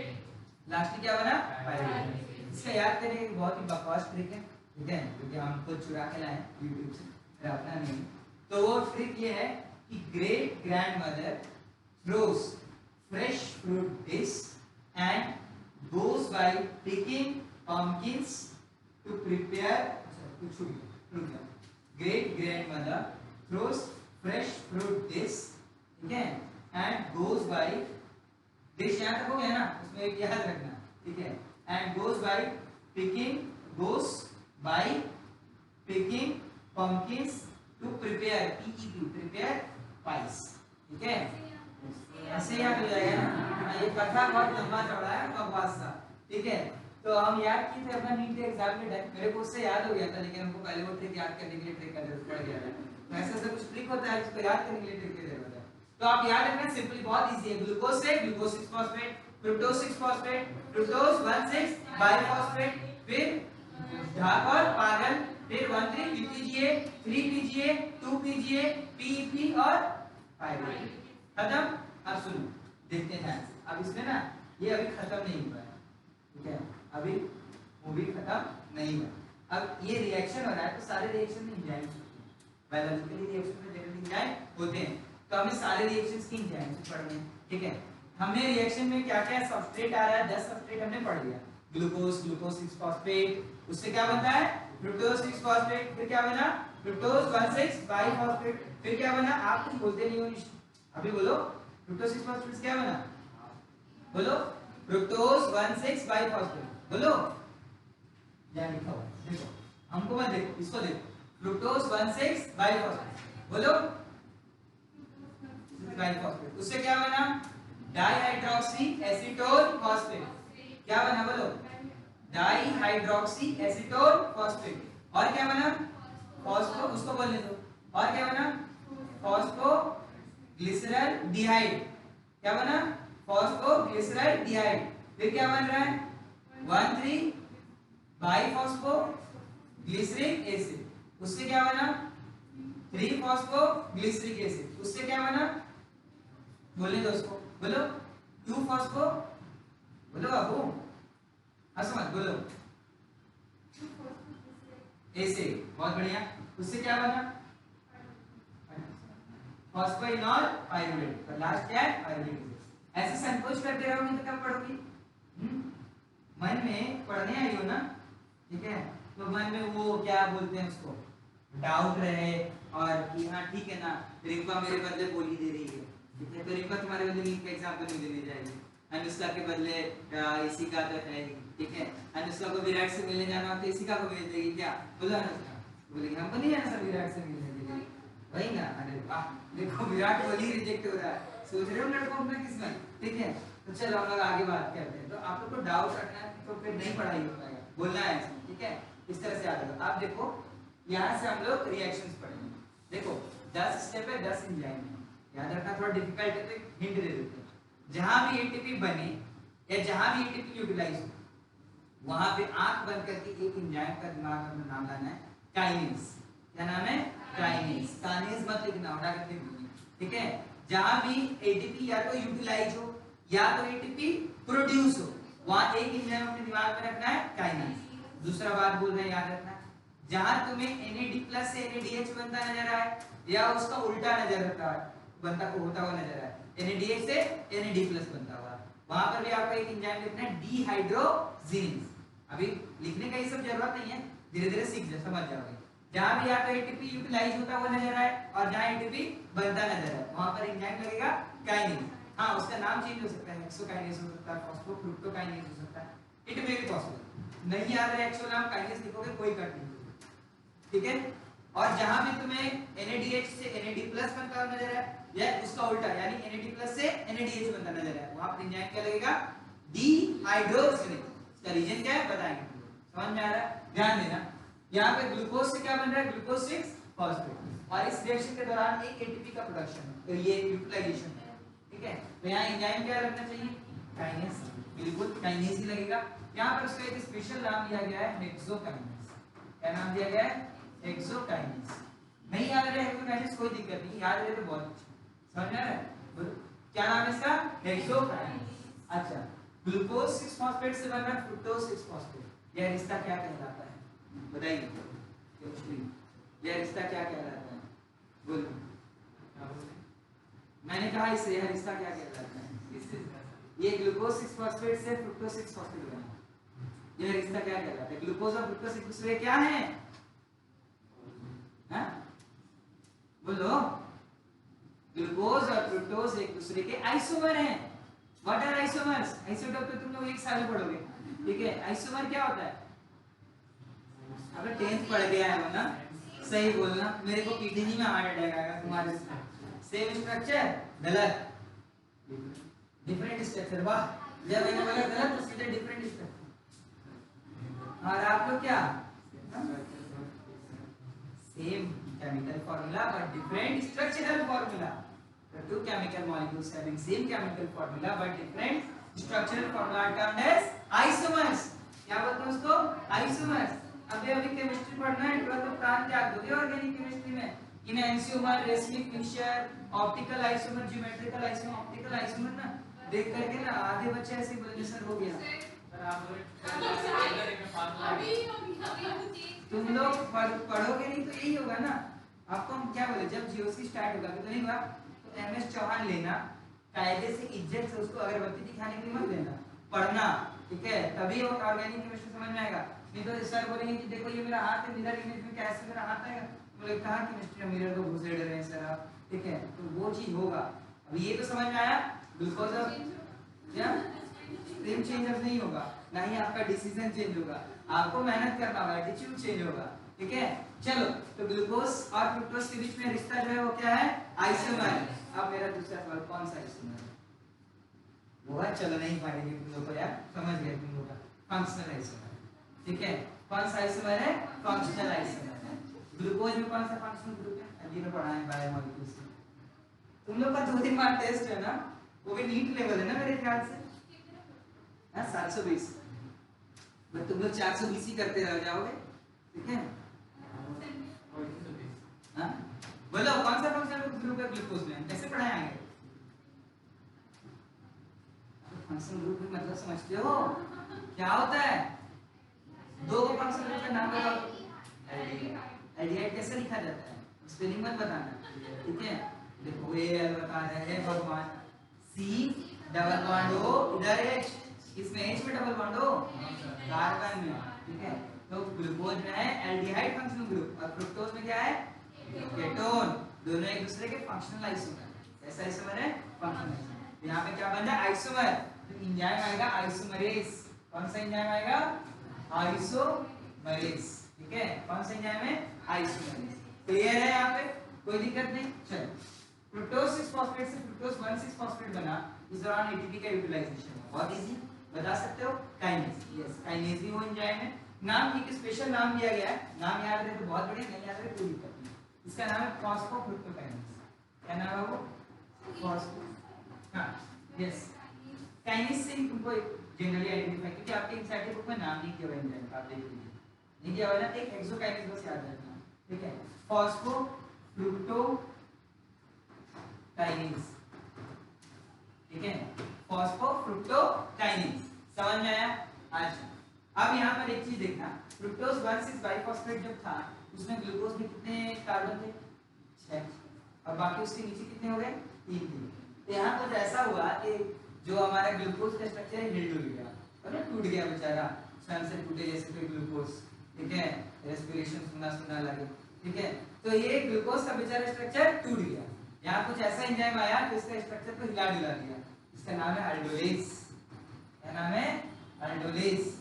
लास्ट क्या बना पाइरुवेट। इसका याद करने की बहुत ही बकवास ट्रिक है ठीक है क्योंकि हम खुद चुरा के लाए YouTube से अपना नहीं। तो वो ट्रिक ये है कि great grandmother throws fresh fruit dish and goes by picking pumpkins to prepare great grandmother throws fresh fruit dish ठीक है and goes by dish यहाँ तक हो गया ना उसमें एक याद रखना ठीक है and goes by picking pumpkins to prepare prepare pies ठीक है ऐसे याद हो जाएगा ना। ये कथा बहुत लंबा चौड़ा है बकवास सा ठीक है। तो हम याद किए थे अपना नीट एग्जाम में मेरे को उससे याद हो गया था लेकिन हमको पहले वो ट्रिक याद करने के लिए ट्रिक का जरूरत पड़ गया था। ऐसा ऐसा कुछ ट्रिक होता है जिसको याद करने के लिए ट्रिक की जरूरत है। तो आप याद रखना सिंपली बहुत इजी है। ग्लूकोज से glucose 6 phosphate fructose 6 phosphate fructose 1,6 biphosphate फिर ढाक और पागल फिर 13-BPGA 3-PGA 2-PGA PEP और पाइरुवेट खत्म। अब सुनो देखते हैं अब इसमें ना ये अभी खत्म नहीं हुआ है ठीक है अभी मूवी खत्म नहीं हुआ। अब ये रिएक्शन हो रहा है तो सारे रिएक्शन में एंजाइम्स होते हैं बायोलॉजिकली रिएक्शन में जनरली एंजाइम होते हैं तो हमें सारे रिएक्शंस की एंजाइम्स पढ़ने हैं ठीक है। हमने रिएक्शन में क्या क्या सबस्ट्रेट आ रहा है 10 सबस्ट्रेट हमने पढ़ लिया। ग्लूकोज ग्लूकोज 6 फॉस्फेट उससे क्या बनता है फ्रुक्टोज 6 फॉस्फेट फिर क्या बना फ्रुक्टोज 1,6 बाइफॉस्फेट फिर क्या बना आप कुछ बोलते नहीं हो अभी बोलो फ्रुक्टोज 6 फॉस्फेट क्या बना बोलो फ्रुक्टोज 1,6 बाइफॉस्फेट। बोलो क्या लिखा हुआ है, देखो हमको मत देखो, इसको देखो, फ्रुक्टोज 1,6 बाइफॉस्फेट। बोलो बाइफॉस्फेट, उससे क्या बना, डाइहाइड्रोक्सी एसीटोन फॉस्फेट। क्या बना बोलो, डाइहाइड्रोक्सी एसीटोन फॉस्फेट। और क्या बना, फॉस्फो, उसको बोलने दो, और क्या बना, फॉस्फो ग्लिसरल डिहाइड। क्या बना, फॉस्फो ग्लिसरल डिहाइड। फिर क्या बन रहा है, 1,3 बाइफॉस्फो ग्लिसरिक एसिड। उससे क्या बना, 3 फॉस्फो ग्लिसरिक एसिड। उससे क्या बना, बोलने दो उसको, बोलो 2 फॉस्फो, बोलो बाबू हंसो मत, बोलो एसिड। बहुत बढ़िया। उससे क्या बना, फॉस्फोइनॉल पाइरुवेट। तो लास्ट क्या है, पाइरुवेट। ऐसे संकोच करते रहोगे तो कब पढ़ोगी, मन में पढ़ने आई हो ना, ठीक है, तो मन में वो क्या बोलते हैं उसको, डाउट रहे, और कि हाँ ठीक है ना, रिंपा मेरे बदले बोली दे रही है, ठीक है, तो रिंपा तुम्हारे बदले नीट का एग्जाम तो नहीं देने जाएगी, अनुष्का के बदले इसी का तो है ही, ठीक है, अनुष्का को विराट से मिलने जाना हो तो इसी का को भेज देगी क्या, बोलो अनुष्का, बोलेगी हमको नहीं जाना सर विराट से मिलने के लिए, वही ना। अरे वाह, देखो विराट कोहली रिजेक्ट हो रहा है, सोच रहे हो लड़कों अपना किस्मत, ठीक है। तो चलो हम लोग आगे बात करते हैं। तो आप लोग को डाउट रखना है तो फिर नहीं पढ़ाई हो पाएगा, बोलना है ऐसे, ठीक है, इस तरह से याद रखो। आप देखो यहाँ से हम लोग रिएक्शंस पढ़ेंगे, देखो 10 स्टेप है, 10 एंजाइम है, याद रखना, थोड़ा डिफिकल्ट है तो हिंट दे देते हैं। जहां भी एटीपी बने या जहां भी एटीपी यूटिलाइज हो, वहां पे आंख बंद करके एक एंजाइम का दिमाग में नाम लाना है, काइनेज। क्या नाम है, काइनेज। काइनेज मत लिखना, हटा करके लिखना, ठीक है। जहां भी एटीपी या तो यूटिलाइज हो या तो एटीपी प्रोड्यूस हो, वहां एक एंजाइम अपने दिमाग में रखना है, काइनेज। दूसरा बात बोल रहे हैं, याद रखना, जहां तुम्हें NAD+ से NADH बनता नजर आए या उसका उल्टा नजर आता है, बनता को होता हुआ नजर आए, NADH से NAD+ बनता हुआ, वहां पर भी आपको एक एंजाइम लिखना है, डिहाइड्रोजिनेज। अभी लिखने का ये सब जरूरत नहीं है, धीरे धीरे सीख जाओ, समझ जाओगे। जहां भी या तो एटीपी यूटिलाइज होता हुआ नजर आए और जहां एटीपी बनता नजर आए, वहां पर एंजाइम लगेगा काइनेज। हाँ, उसका नाम चेंज हो सकता है, हेक्सोकाइनेज हो सकता है, फॉस्फोफ्रुक्टोकाइनेज हो सकता है, इट मे बी पॉसिबल। नहीं याद है एक्चुअल नाम, काइनेज लिखोगे कोई कट नहीं, ठीक है। और जहां भी तुम्हें NADH से NAD+ बनता हुआ नजर आए या उसका उल्टा यानी NAD+ से NADH बनता नजर आए, वहां पर एंजाइम क्या लगेगा, डिहाइड्रोजिनेज। इसका रीजन क्या है बताएंगे, समझ में आ रहा है, ध्यान देना। यहाँ पे ग्लूकोज से क्या बन रहा है, ग्लूकोज 6 फॉस्फेट, और इस रिएक्शन के दौरान एक एटीपी का प्रोडक्शन है, तो ये यूटिलाइजेशन है, ठीक है। तो यहाँ एंजाइम क्या लगना चाहिए, काइनेज, बिल्कुल काइनेज ही लगेगा। यहाँ पर उसका एक स्पेशल नाम दिया गया है, हेक्सोकाइनेज। क्या नाम दिया गया है, हेक्सोकाइनेज। नहीं याद रहे हेक्सोकाइनेज कोई दिक्कत नहीं, याद रहे तो बहुत अच्छा, समझ में आ रहा है। क्या नाम है इसका, हेक्सोकाइनेज। अच्छा, ग्लूकोज 6 फॉस्फेट से बन रहा है फ्रुक्टोज 6 फॉस्फेट, यह रिश्ता क्या कहलाता है बताइए, यह रिश्ता क्या कहलाता है, बोलो। मैंने कहा इसे, यह रिश्ता क्या कहलाता है, ये ग्लूकोज 6 फॉस्फेट से फ्रुक्टोज 6 फॉस्फेट बना, यह रिश्ता क्या कहलाता है, ग्लूकोज और फ्रुक्टोज एक दूसरे क्या है, हाँ? बोलो, ग्लूकोज और फ्रुक्टोज एक दूसरे के आइसोमर हैं। व्हाट आर आइसोमर्स, आइसोटोप तो तुम लोग एक साल में पढ़ोगे, ठीक है। आइसोमर क्या होता है, अगर 10th पढ़ गया है ना, सही बोलना, मेरे को किडनी में हार्ट अटैक आएगा तुम्हारे से। सेम स्ट्रक्चर गलत, डिफरेंट स्ट्रक्चर, वाह, जब मैंने बोला गलत तो सीधे डिफरेंट स्ट्रक्चर। और आप लोग क्या, same chemical formula but different structural formula. The two chemical molecules having same chemical formula but different structural formula are termed as isomers। क्या बोलते हैं उसको, आइसोमर्स। अभी केमिस्ट्री पढ़ना है, 12th प्रांत त्याग दोगे ऑर्गेनिक केमिस्ट्री में, enantiomer, racemic mixture, optical isomer, geometrical isomer, optical isomer ना देख करके ना आधे बच्चे ऐसे बोलते सर हो गया। तुम लोग पढ़ोगे नहीं तो यही होगा ना, आपको हम क्या बोले, जब जीओसी स्टार्ट होगा तो नहीं हुआ, तो MS चौहान लेना, कायदे से इज्जत से उसको अगरबत्ती दिखाने के लिए मत लेना, पढ़ना, ठीक है, तभी वो ऑर्गेनिक केमिस्ट्री समझ में आएगा। नहीं तो सर बोलेंगे कि देखो ये मेरा हाथ है, मिरर इमेज में कैसे मेरा हाथ आएगा, बोले कहा केमिस्ट्री में मिरर को घुसेड़ रहे हैं सर आप, ठीक है, तो वो चीज होगा। अब ये तो समझ में आया, ग्लूकोज और क्या फ्रेम चेंज अब नहीं होगा, ना ही आपका डिसीजन चेंज होगा, आपको मेहनत करना होगा, एटीट्यूड चेंज होगा। ठीक है, चलो तो ग्लूकोज और फ्रुक्टोज के बीच में रिश्ता जो है वो क्या है, आइसोमर। अब मेरा दूसरा सवाल, कौन सा आइसोमर है? वो है, चलो नहीं पाएंगे तुम लोग को यार, समझ गए तुम लोग, फंक्शनल आइसोमर। ठीक है, कौन सा आइसोमर है? फंक्शनल आइसोमर है। ग्लूकोज में कौन सा फंक्शनल ग्रुप है? अभी ने पढ़ा है बायोमोलिक्यूल्स में। तुम लोग का 2 दिन बाद टेस्ट है ना, वो भी नीट लेवल है ना मेरे ख्याल से, हां 720, बट तुम लोग 420 ही करते रह जाओगे। ठीक है, हां बोलो कौन सा फंक्शनल ग्रुप है ग्लूकोज में, कैसे पढ़ाएंगे? फंक्शनल ग्रुप में मतलब समझते हो क्या होता है? दो फंक्शनल ग्रुप का नाम बताओ। एल्डिहाइड कैसे लिखा जाता है, स्पेलिंग मत बताना। ठीक है, देखो ये बता रहे हैं भगवान, सी डबल बॉन्ड ओ, इधर एच, इसमें एच में डबल बॉन्ड ओ, कार्बन में। ठीक है, तो ग्लूकोज में है एल्डिहाइड फंक्शनल ग्रुप और फ्रुक्टोज में क्या है, केटोन। दोनों एक दूसरे के फंक्शनल आइसोमर। ऐसा आइसोमर है फंक्शनल आइसोमर। यहाँ पे क्या बन रहा है, आइसोमर, तो एंजाइम आएगा आइसोमरेज। कौन सा एंजाइम आएगा? आइसोमरेज। ठीक है, कौन सा एंजाइम है? आइसोमरेज। क्लियर है यहाँ पे, कोई दिक्कत नहीं। चलो, फ्रुक्टोज 6 फॉस्फेट से फ्रुक्टोज 1,6 फॉस्फेट बना, इस दौरान एटीपी का यूटिलाइजेशन है। बहुत इजी, बता सकते हो, काइनेज। यस, काइनेज भी वो एंजाइम है। नाम एक स्पेशल नाम दिया गया है, नाम याद रहे तो बहुत बढ़िया, नहीं याद रहे कोई दिक्कत नहीं। इसका नाम है फॉस्फोफ्रुक्टोकाइनेज। क्या नाम है वो? फॉस्फो, हां यस, काइनेज से तुमको जनरली आइडेंटिफाई, क्योंकि आपके एनसीईआरटी बुक में नाम नहीं दिया हुआ एंजाइम का, आप देख लीजिए, नहीं दिया हुआ ना, एक हेक्सोकाइनेज बस याद रखना। ठीक है, फॉस्फोफ्रुक्टोकाइनेज। ठीक है, फॉस्फोफ्रुक्टोकाइनेज, समझ में आया? अच्छा, अब यहाँ पर एक चीज देखना, फ्रुक्टोज 1,6 बाइफॉस्फेट जब था, उसमें ग्लूकोज में कितने कार्बन थे? 6। अब बाकी उसके नीचे कितने हो गए? 3 थे। तो यहाँ पर ऐसा हुआ कि जो हमारा ग्लूकोज का स्ट्रक्चर है हिल गया, और ना टूट गया बेचारा, स्वयं से टूटे जैसे कोई ग्लूकोज। ठीक है, रेस्पिरेशन सुना लगे। ठीक है, तो ये ग्लूकोज का बेचारा स्ट्रक्चर टूट गया। यहाँ कुछ ऐसा एंजाइम आया जो इसका स्ट्रक्चर को हिला डुला दिया, इसका नाम है अल्डोलेज। क्या नाम है? अल्डोलेज।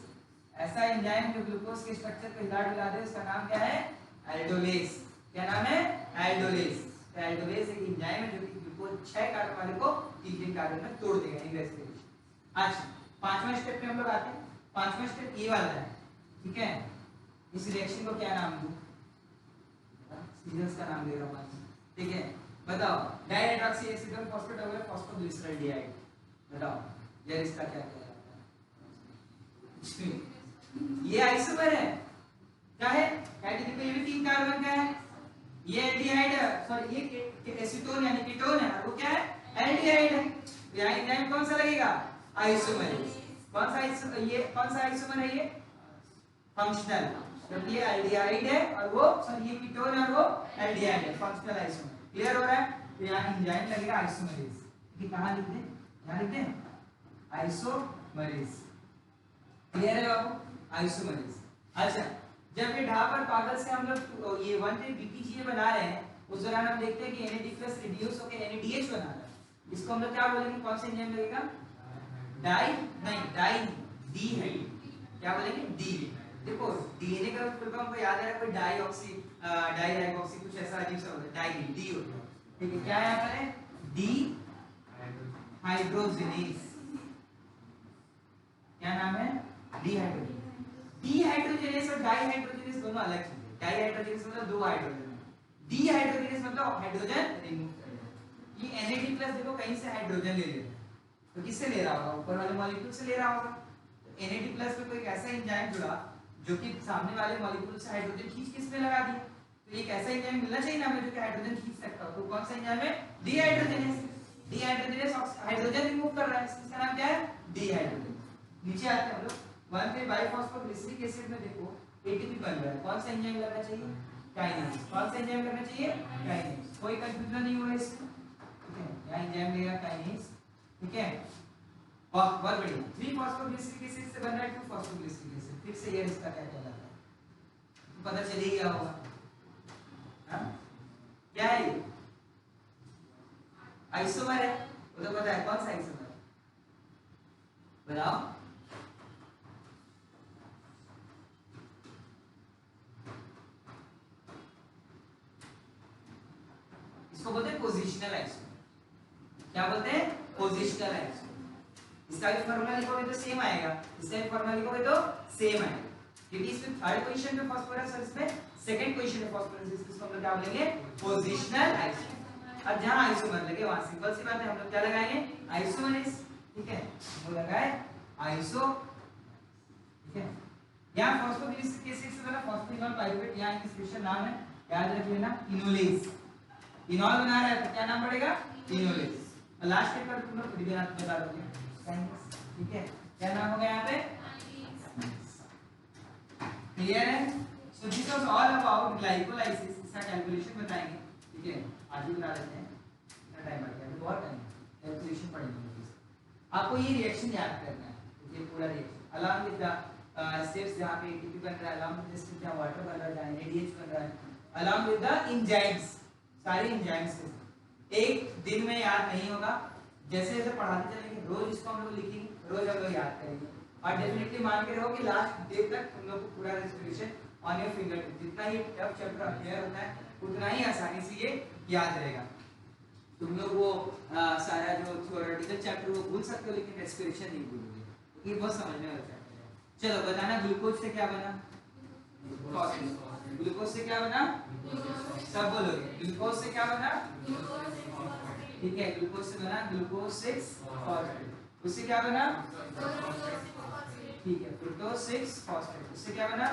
ऐसा एंजाइम जो ग्लूकोज के स्ट्रक्चर को हिला डुला दे, उसका नाम क्या है? अल्डोलेज। क्या नाम है? अल्डोलेज। तो अल्डोलेज एक एंजाइम है जो कि ग्लूकोज 6 कार्बन वाले को 3 कार्बन में तोड़ देगा इन रेस्पिरेशन। अच्छा, पांचवें स्टेप पे हम लोग आते हैं। पांचवें स्टेप ये वाला है। ठीक है, इस रिएक्शन को क्या नाम दूं? सीरियस का नाम दे रहा हूं। ठीक है, बताओ, डाइहाइड्रोक्सी एसिडल फॉस्फेट हो गया फॉस्फोग्लिसरॉल्डिहाइड। बताओ यार इसका क्या कहलाता है? ये आइसोमर है, क्या है? देखो ये भी 3 कार्बन का है, ये एल्डिहाइड है, सॉरी ये एसीटोन यानी कीटोन है, और वो क्या है? एल्डिहाइड है। यहाँ एंजाइम कौन सा लगेगा? आइसोमरेज। कौन सा ये कौन सा आइसोमर है? ये फंक्शनल, क्योंकि ये एल्डिहाइड है और वो सॉरी ये कीटोन है और वो एल्डिहाइड है, फंक्शनल आइसोमर। क्लियर हो रहा है? तो यहाँ एंजाइम लगेगा आइसोमरेज। ये कहाँ लिख दें? यहाँ लिख दें आइसोमरेज। क्लियर है बाबू? आइसोमरेज। अच्छा, जब ये ढाबर पागल से हम लोग ये 1 बीपीजीए बना रहे हैं, उस दौरान हम देखते हैं कि NAD+ रिड्यूस होकर NADH बना रहा है। इसको हम लोग क्या बोलेंगे? कौन सा एंजाइम लगेगा? डाई डी है। क्या बोलेंगे? डी। देखो डीएनए का फुल फॉर्म को याद है, कोई डाईऑक्सी डाईराइबोक्सी कुछ ऐसा अजीब सा होता है, डाई डी होता है। ठीक है, क्या यहाँ पर है? डी हाइड्रोजनेज। क्या नाम है? डीहाइड्रोजनेज। डीहाइड्रोजनेज और डाईहाइड्रोजनेज दोनों अलग चीजें हैं। डाईहाइड्रोजनेज मतलब 2 हाइड्रोजन है, डीहाइड्रोजनेज मतलब हाइड्रोजन रिमूव कर देना। ये NAD+ देखो कहीं से हाइड्रोजन ले लेता है, तो किससे ले रहा होगा? ऊपर वाले मॉलिक्यूल से ले रहा होगा। तो NAD+ में कोई ऐसा एंजाइम जुड़ा जो कि सामने वाले मॉलिक्यूल से हाइड्रोजन खींच के इसमें लगा दिया। तो एक ऐसा एंजाइम मिलना चाहिए ना हमें जो कि हाइड्रोजन खींच सकता हो। तो कौन सा एंजाइम है? डीहाइड्रोजनेज। डीहाइड्रोजनेज हाइड्रोजन रिमूव कर रहा है, इसका नाम क्या है? डीहाइड्रोजनेज। नीचे आते हैं हम लोग, 1,3-बाइफॉस्फोग्लिसरिक एसिड में देखो ATP बन रहा है, कौन सा एंजाइम लगना चाहिए? काइनेज। कौन सा एंजाइम लगना चाहिए? काइनेज। कोई कंफ्यूजन नहीं होगा इसमें। ठीक है, यहाँ एंजाइम लगेगा काइनेज। ठीक है, बहुत बढ़िया। 3-फॉस्फोग्लिसरिक एसिड से बन रहा है 2-फॉस्फोग्लिसरिक एसिड। फिर से ये इसका क्या कहलाता है? तो पता चल ही गया होगा। हाँ, क्या है ये? आइसोमर है, वो तो पता है। कौन सा आइसोमर? बताओ। इसको बोलते हैं पोजिशनल आइसोमर। क्या बोलते हैं? Positional isomer. इसका भी फार्मूला लिखोगे तो सेम आएगा, इसका भी फार्मूला लिखोगे तो सेम आएगा, क्योंकि इसमें थर्ड पोजीशन पे फास्फोरस और इसमें सेकंड पोजीशन पे फास्फोरस, इसको हम लोग क्या बोलेंगे? Positional isomer. अब जहां आइसोमर लगे वहां सिंपल सी बात है, हम लोग क्या लगाएंगे? आइसोमरेज। ठीक है, हम लोग लगाए आइसो। ठीक है, यहां फॉस्फोग्लिसरेट के 6 से बना फॉस्फोइनोल पाइरुवेट, यहां एक स्पेशल नाम है, याद रख लेना, इनोलेज। इनॉल बना रहा है तो क्या नाम पड़ेगा? इनोलेज। और लास्ट स्टेप पर तुम लोग खुद भी बता दोगे। ठीक है, क्या नाम होगा यहाँ पे? क्लियर है? So this was all about glycolysis. इसका कैलकुलेशन बताएंगे। ठीक है, आज ही बता देते हैं, इतना टाइम बच गया, अभी बहुत टाइम कैलकुलेशन पढ़ेंगे। आपको ये रिएक्शन याद करना है, ये पूरा reaction along with the steps, जहां पे एटीपी बन रहा है, अलॉन्ग विद द स्टेप जहां वाटर बन रहा है, जहां एनएडीएच बन रहा है, अलॉन्ग विद द एंजाइम्स, सारे एंजाइम्स एक दिन में याद नहीं होगा। जैसे जैसे पढ़ाते चलेंगे रोज इसको हम लोग लिखेंगे, रोज हम लोग याद करेंगे, और डेफिनेटली मान के रहो कि लास्ट डे तक तुम लोग को पूरा respiration on your finger tip, जितना ये टफ चैप्टर क्लियर होता है उतना ही आसानी से ये याद रहेगा। तुम लोग वो सारा जो थ्योरेटिकल चैप्टर वो भूल सकते हो, लेकिन रेस्पिरेशन नहीं भूलोगे, ये बहुत समझने वाला चैप्टर है। चलो बताना, ग्लूकोज से क्या बना? ग्लूकोज से क्या बना? सब बोलोगे। ग्लूकोज से क्या बना? ठीक है, ग्लूकोज से बना ग्लूकोज 6 फॉस्फेट। उससे क्या बना? ठीक है, फ्रुक्टोज 6 फॉस्फेट। उससे क्या बना?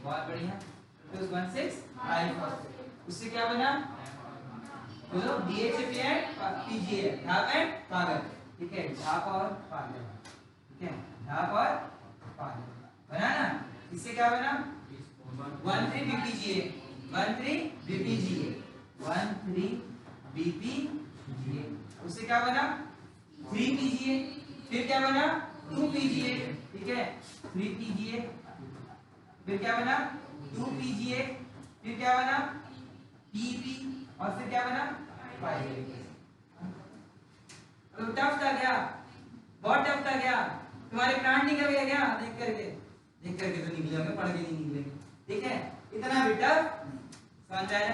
बहुत बढ़िया, फ्रुक्टोज 1,6 बाइफॉस्फेट। उससे क्या बना? बोलो, DHAP एंड PGA, ढाप एंड पागल। ठीक है, ढाप और पागल। ठीक है, ढाप और पागल बना ना। इससे क्या बना? 1,3 BPGA, 1,3 BPGA, 1,3 BPGA। उससे क्या बना? 3 PGA। फिर क्या बना? 2 PGA। ठीक है, 3 PGA। फिर क्या बना? 2 PGA। फिर क्या बना? PP। और फिर क्या बना? 5। तो टफ था क्या? बहुत टफ था क्या? तुम्हारे प्राण निकल गया क्या? देख करके तो निकले होंगे, पढ़ के नहीं निकलेंगे। ठीक है, इतना भी टफ समझ आया?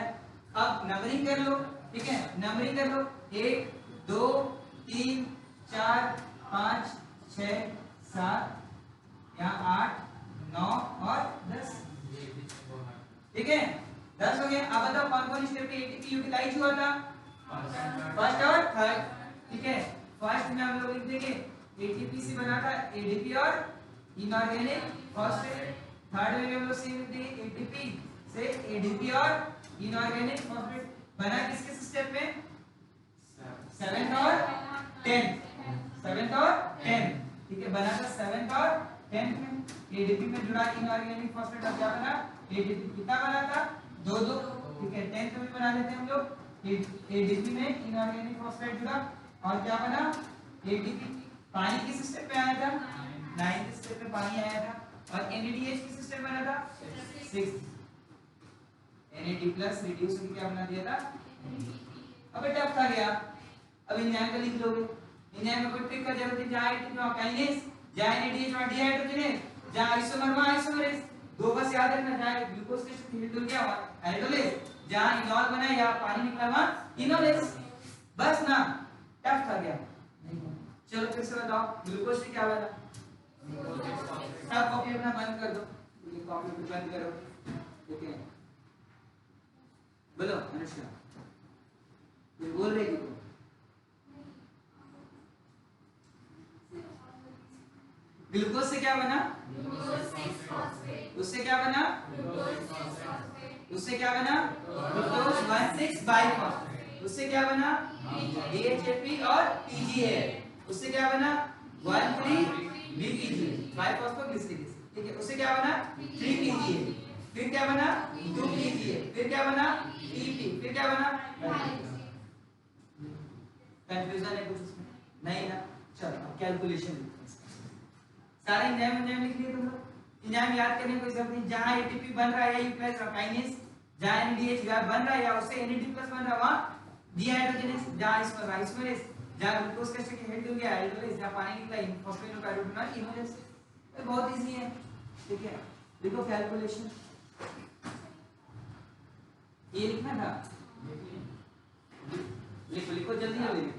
अब नंबरिंग कर लो। ठीक है, नंबरिंग कर लो, 1 2 3 4 5 6 7, यहाँ 8 9 और 10। ठीक है, 10 हो गया। अब बताओ कौन कौन स्टेप पे एटीपी यूटिलाइज हुआ था? फर्स्ट और थर्ड। ठीक है, फर्स्ट में हम लोग लिख देंगे एटीपी से बना था एडीपी और इनऑर्गेनिक फॉस्फेट। थर्ड में हम लोग से लिख देंगे एटीपी से एडीपी और इनऑर्गेनिक फॉस्फेट। बना किसके स्टेप में? 7th और 10th, 7th और 10th। ठीक है, बना था 7th और 10th में। एडीपी में जुड़ा इनऑर्गेनिक फॉस्फेट। अब क्या बना? एडीपी कितना बना था? 2 ठीक है, 10th में भी बना लेते हैं हम लोग। एडीपी में इनऑर्गेनिक फॉस्फेट जुड़ा, और क्या बना? एडीपी। पानी किस स्टेप पे आया था? 9th स्टेप पे पानी आया था। और एनएडीएच किस स्टेप में बना था? 6th। Na2+ रिड्यूस होकर क्या बना दिया था? अब टफ था क्या? अब एंजाइम का लिख लोगे। एंजाइम में कोई ट्रिक का जरूरत नहीं, जहां एटीपी वहां काइनेज, जहां एनएडीएच वहां डिहाइड्रोजनेज, जहां आइसोमर वहां आइसोमरेज। दो बस याद रखना, जहां ग्लूकोज के साथ मिल गया वहां हाइड्रोलेज, जहां इनॉल बना या पानी निकला वहां इनोलेज। बस ना, टफ था क्या? नहीं। चलो फिर से बताओ, ग्लूकोज से क्या बना? सब कॉपी अपना बंद कर दो, ये कॉपी बंद करो। ठीक है, बोलो अनुष्का, ये बोल रही थी। ग्लूकोज से क्या बना? उससे क्या बना? उससे क्या बना? Glucose 1,6 biphosphate. उससे क्या बना? DHAP और PGA। उससे क्या बना? 1,3 BPGA, बाइफॉस्फोग्लिसरिक एसिड। ठीक है, उससे क्या बना? 3 PGA। फिर क्या बना? 2 PGA। फिर क्या बना? PP। फिर क्या बना? कंफ्यूजन है कुछ इसमें? नहीं ना। चलो अब कैलकुलेशन लिखते हैं। सारे एंजाइम लिख लिए तुम लोग। एंजाइम याद करने की कोई जरूरत नहीं, जहां एटीपी बन रहा है या यूटिलाइज काइनेज, जहां एनएडीएच बन रहा है या उससे Na2+ बन रहा है वहां डिहाइड्रोजनेज, जहां आइसोमरेज, जहाँ ग्लूकोज का स्टेट हेड हो गया हाइड्रोलाइज, जहाँ पानी निकला फॉस्फेटोकार्बोनेट इमोजेंसी, ये बहुत इजी है। ठीक है, देखो कैलकुलेशन ये लिखना था, लिखो लिखो जल्दी जल्दी लिखो।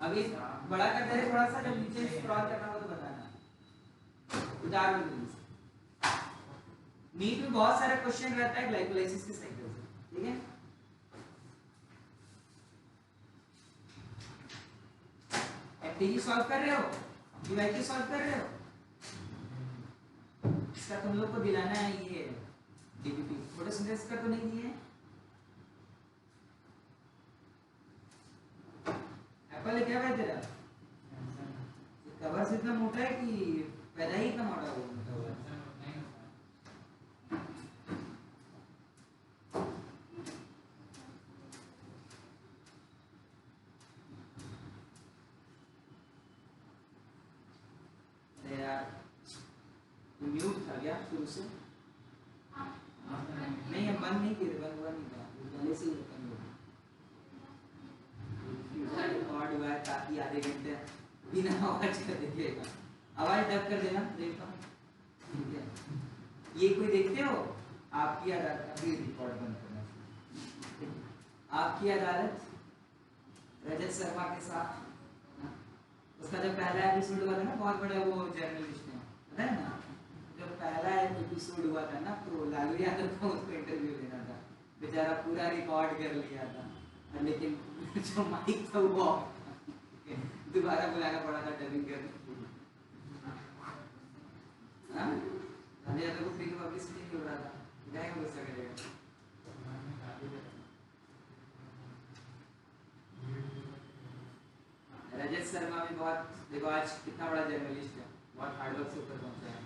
अभी बड़ा कर दे थोड़ा सा, जब नीचे स्क्रॉल करना हो तो बताना। उदाहरण के लिए नीट में बहुत सारे क्वेश्चन रहता है ग्लाइकोलाइसिस के साइकिल से, ठीक है। एफटीजी सॉल्व कर रहे हो, डीवाईटी सॉल्व कर रहे हो, इसका तुम लोग को दिलाना है ये डीपीपी फोटोसिंथेसिस का तो नहीं दिए। एप्पल क्या है तेरा, कवर से इतना मोटा है कि पैदा ही इतना मोटा हुआ। म्यूट था क्या शुरू से? नहीं हम बंद नहीं किए, बंद हुआ नहीं था पहले से ही रिकॉर्ड हुआ है ताकि आधे घंटे बिना आवाज का देखिएगा। आवाज डब कर देना देखता हूँ, ठीक है। ये कोई देखते हो? आपकी अदालत, अभी रिकॉर्ड बंद करना। आपकी अदालत रजत शर्मा के साथ, उसका जब पहला एपिसोड हुआ था ना, बहुत बड़ा वो जर्नलिस्ट है, पता है ना, जब पहला एपिसोड हुआ था ना तो लालू यादव को उसको इंटरव्यू लेना था, बेचारा पूरा रिकॉर्ड कर लिया था, लेकिन जो माइक था वो दोबारा बुलाना पड़ा था डबिंग करने। लालू यादव को फ्री पब्लिसिटी नहीं हो रहा था, क्या गुस्सा करेगा। रजत शर्मा भी बहुत, देखो आज कितना बड़ा जर्नलिस्ट है, बहुत हार्डवर्क से ऊपर पहुंचा है।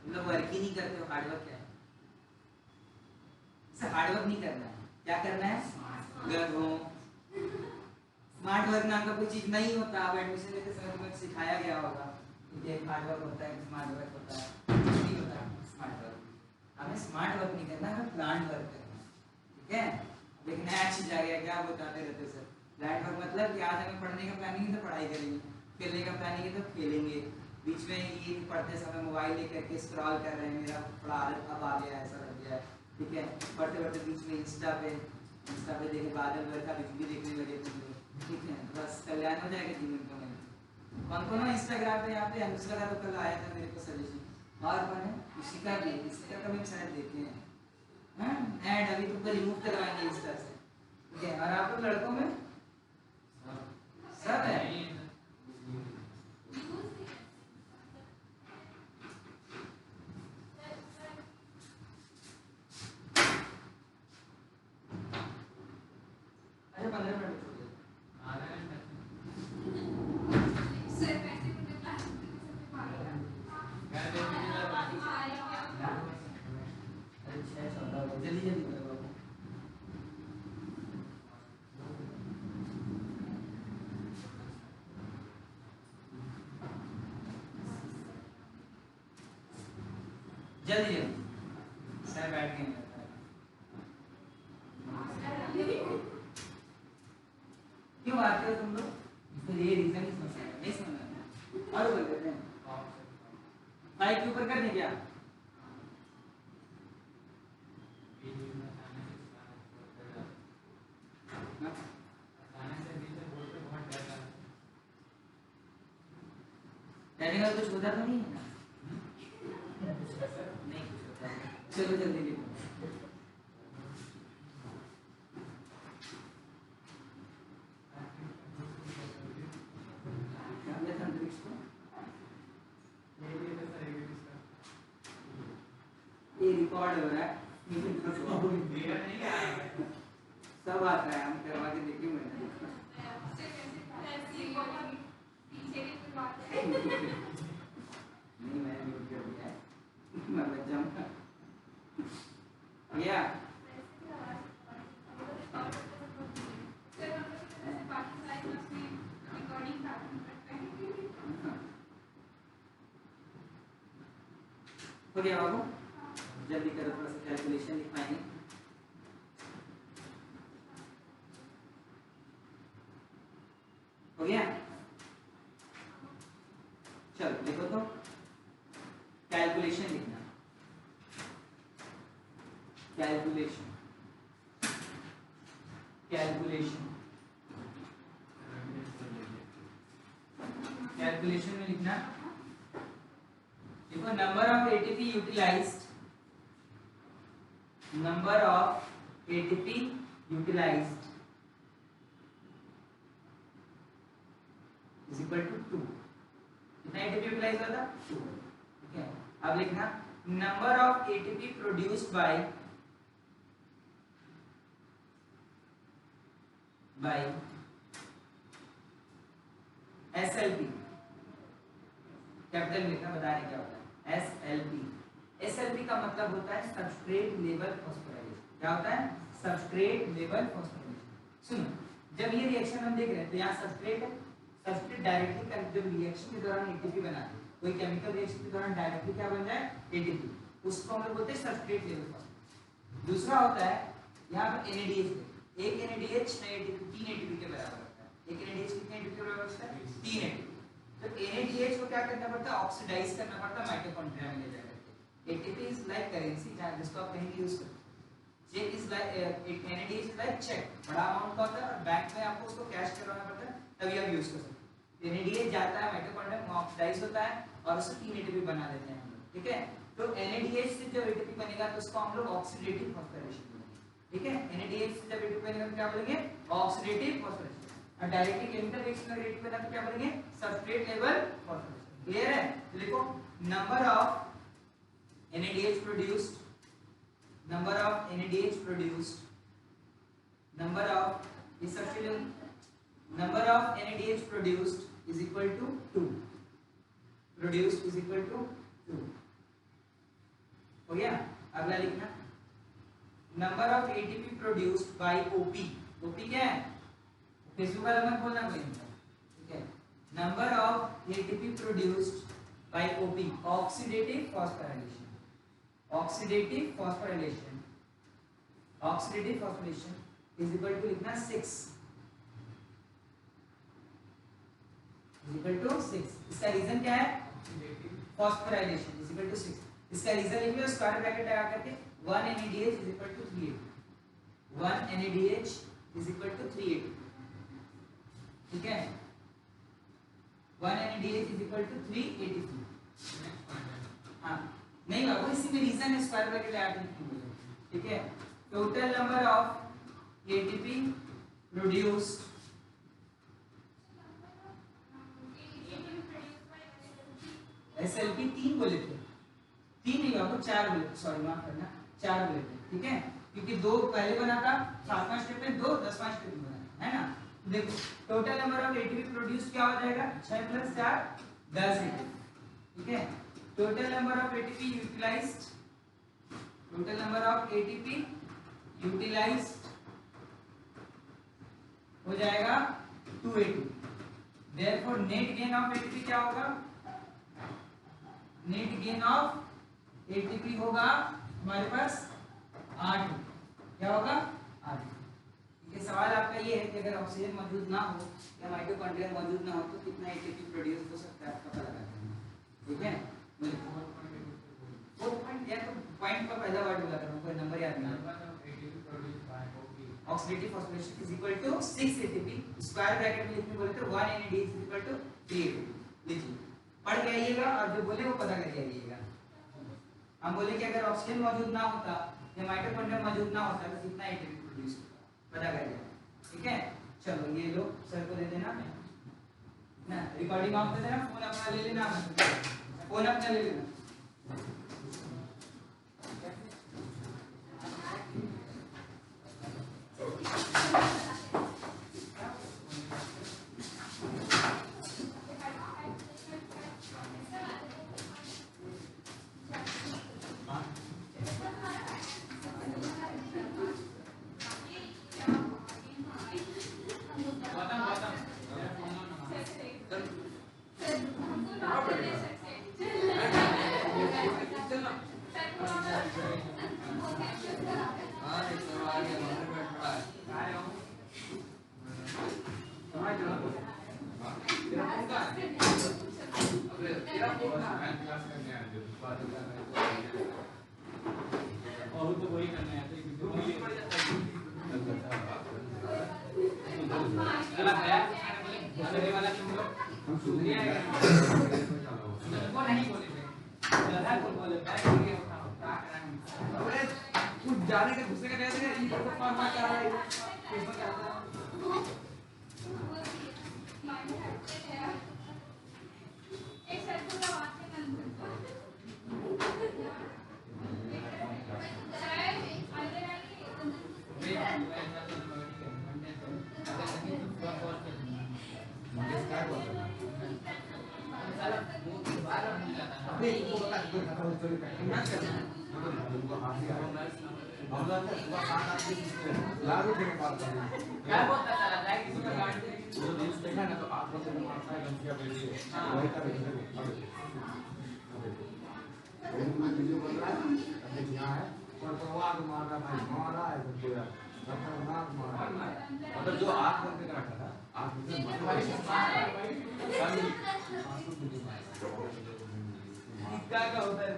तुम लोग वर्क ही नहीं करते हो, हार्डवर्क क्या है? हार्डवर्क नहीं करना है, क्या करना है? स्मार्ट वर्क नाम का कोई चीज नहीं होता। अब एडमिशन लेते समय तुम्हें सिखाया गया होगा कि एक हार्डवर्क होता है, स्मार्ट वर्क होता है, नहीं होता स्मार्ट वर्क। हमें स्मार्ट वर्क नहीं करना, हमें प्लान वर्क करना, ठीक है। लेकिन नया चीज आ गया, क्या बताते रहते सर, प्लान वर्क मतलब कि आज हमें पढ़ने का प्लानिंग है तो पढ़ाई करेंगे, खेलने का प्लानिंग है तो खेलेंगे, बीच में ये पढ़ते समय मोबाइल लेकर के स्क्रॉल कर रहे हैं, मेरा थोड़ा आदत अब आ गया, ऐसा लग गया है, ठीक है। पढ़ते पढ़ते बीच में इंस्टा पे देखे बादल बरखा बिजली देखने लगे तुम लोग, ठीक है। बस कल्याण हो जाएगा जीवन का। कौन कौन है इंस्टाग्राम पे? यहाँ पे अनुष्का का तो कल आया था मेरे को सजेशन, और कौन है? इशिका भी, इशिका का भी शायद देखे हैं, ऐड अभी तुमको रिमूव करवाएंगे इंस्टा से, ठीक है। और आप लोग लड़कों में सब है, अच्छा 15 मिनट जल्दी जल्दी करो बाबू। जल्दी जल्दी सर बैठ गए। क्यों आते हो तुम लोग? तो ये रीजन नहीं समझ और बोल देते हैं 5 के ऊपर कर दें क्या? टेक्निकल कुछ होता तो नहीं है ना? नहीं कुछ होता। चलो जल्दी लिखो। ये रिकॉर्ड हो रहा है, सब आता है, हम करवा के देखेंगे। नहीं मैंने म्यूट कर दिया है, मैं बच जाऊंगा। या हो गया बाबू, जल्दी करो, थोड़ा सा कैलकुलेशन लिखवाएंगे। कैलकुलेशन में लिखना, देखो number of ATP utilised is equal to 2। कितना एटीपी यूटिलाइज हुआ था? 2। ठीक है, अब लिखना number of ATP produced by SLP, capital लिखना, बता रहे क्या होता है SLP का मतलब होता है सबस्ट्रेट लेवल फॉस्फोराइलेशन। क्या होता है? Substrate level phosphorylation. सुनो, जब ये रिएक्शन हम देख रहे हैं तो यहाँ सबस्ट्रेट है, सबस्ट्रेट डायरेक्टली जब रिएक्शन के दौरान एटीपी बनाते हैं, कोई केमिकल रिएक्शन के दौरान डायरेक्टली क्या बन जाए? एटीपी, उसको हम लोग बोलते हैं सबस्ट्रेट लेवल फॉस्फोराइलेशन। दूसरा होता है यहाँ पर NADH, एक NADH 3 एटीपी के बराबर होता है। एक NADH कितने एटीपी के बराबर होता है? 3 एटीपी। तो NADH को क्या करना पड़ता है? ऑक्सीडाइज करना पड़ता है माइटोकॉन्ड्रिया में ले जाकर के। ATP इज लाइक करेंसी, जिसको आप कहीं भी यूज करते हैं। Check is like NADH is like check, बड़ा अमाउंट का होता है और बैंक में आपको उसको कैश करवाना पड़ता है, तभी आप यूज कर सकते हैं। NADH जाता है माइटोकॉन्ड्रिया में, ऑक्सीडाइज होता है और उससे 3 एटीपी बना देते हैं हम लोग। ठीक है, तो NADH से जब एटीपी बनेगा तो उसको हम लोग ऑक्सीडेटिव फॉस्फोराइलेशन बोलेंगे। ठीक है, NADH से जब एटीपी बनेगा तो क्या बोलेंगे? Oxidative phosphorylation. और डायरेक्टली केमिकल रिएक्शन में एटीपी बना तो क्या बोलेंगे? Substrate level phosphorylation. क्लियर है? तो देखो number of NADH produced is equal to 2। produced is equal to 2 हो गया। अगला लिखना number of ATP produced by OP। OP क्या है? फेसबुक वाला मत बोलना कोई। ठीक है, number of ATP produced by OP, oxidative phosphorylation is equal to लिखना 6 इसका रीजन क्या है? Phosphorylation is equal to 6। इसका रीजन लिख लो स्क्वायर ब्रैकेट लगा करके 1 NADH is equal to 3 NADH is equal to 3 ठीक है, 1 NADH is equal to 3 ATP। हाँ नहीं बाबू, इसी में रीजन है स्क्वायर ब्रैकेट लगा के। ठीक है, total number of ATP produced SLP 3 बोले थे, 3 नहीं बाबू 4 बोले थे, सॉरी माफ करना, 4 बोले थे। ठीक है, क्योंकि 2 पहले बना था 7वां स्टेप में, 2 10वां स्टेप में बना है ना। देखो total number of ATP produce क्या हो जाएगा? 6 + 4 10 ATP। ठीक है, total number of ATP utilised हो जाएगा 2 ATP। Therefore net gain of ATP क्या होगा? नेट गेन ऑफ ATP होगा हमारे पास 8। क्या होगा? 8। ठीक है, सवाल आपका ये है कि अगर ऑक्सीजन मौजूद ना हो या माइटोकॉन्ड्रिया मौजूद ना हो तो कितना ATP प्रोड्यूस हो सकता है, पता लगाना है। ठीक है, 4 पॉइंट या तो पॉइंट का पहला वर्ड बोला था, कोई नंबर याद नहीं। Oxidative phosphorylation is equal to 6 ATP, square bracket में लिखने बोले थे 1 NADH is equal to 3 ATP। लिखिए, पढ़ के आइएगा और जो बोले वो पता करके आइएगा। हम बोले कि अगर ऑक्सीजन मौजूद ना होता या माइटोकॉन्ड्रिया मौजूद ना होता तो कितना ATP प्रोड्यूस होता, पता करिए। ठीक है, चलो ये लो सर को दे देना ना, रिकॉर्डिंग ऑफ कर देना, फोन अपना ले लेना, फोन अपना ले लेना। और तो वही करना है। बोले बैग हो गया उठाओ क्या कराएंगे अबे कुछ जाने के गुस्से का कहते हैं ये तो फॉर्म क्या है पेपर क्या था एक शर्ट का बात है क्या बोलता चला जाए किसी का गाड़ी वो न्यूज़ देखा ना तो 8% मारता है गंजिया बेटी वही का वीडियो बन रहा है अब यहाँ है पर परवाह मार रहा भाई मारा है तो पूरा खतरनाक मारा मतलब जो 8 घंटे का रखा था 8 घंटे मारा क्या क्या होता है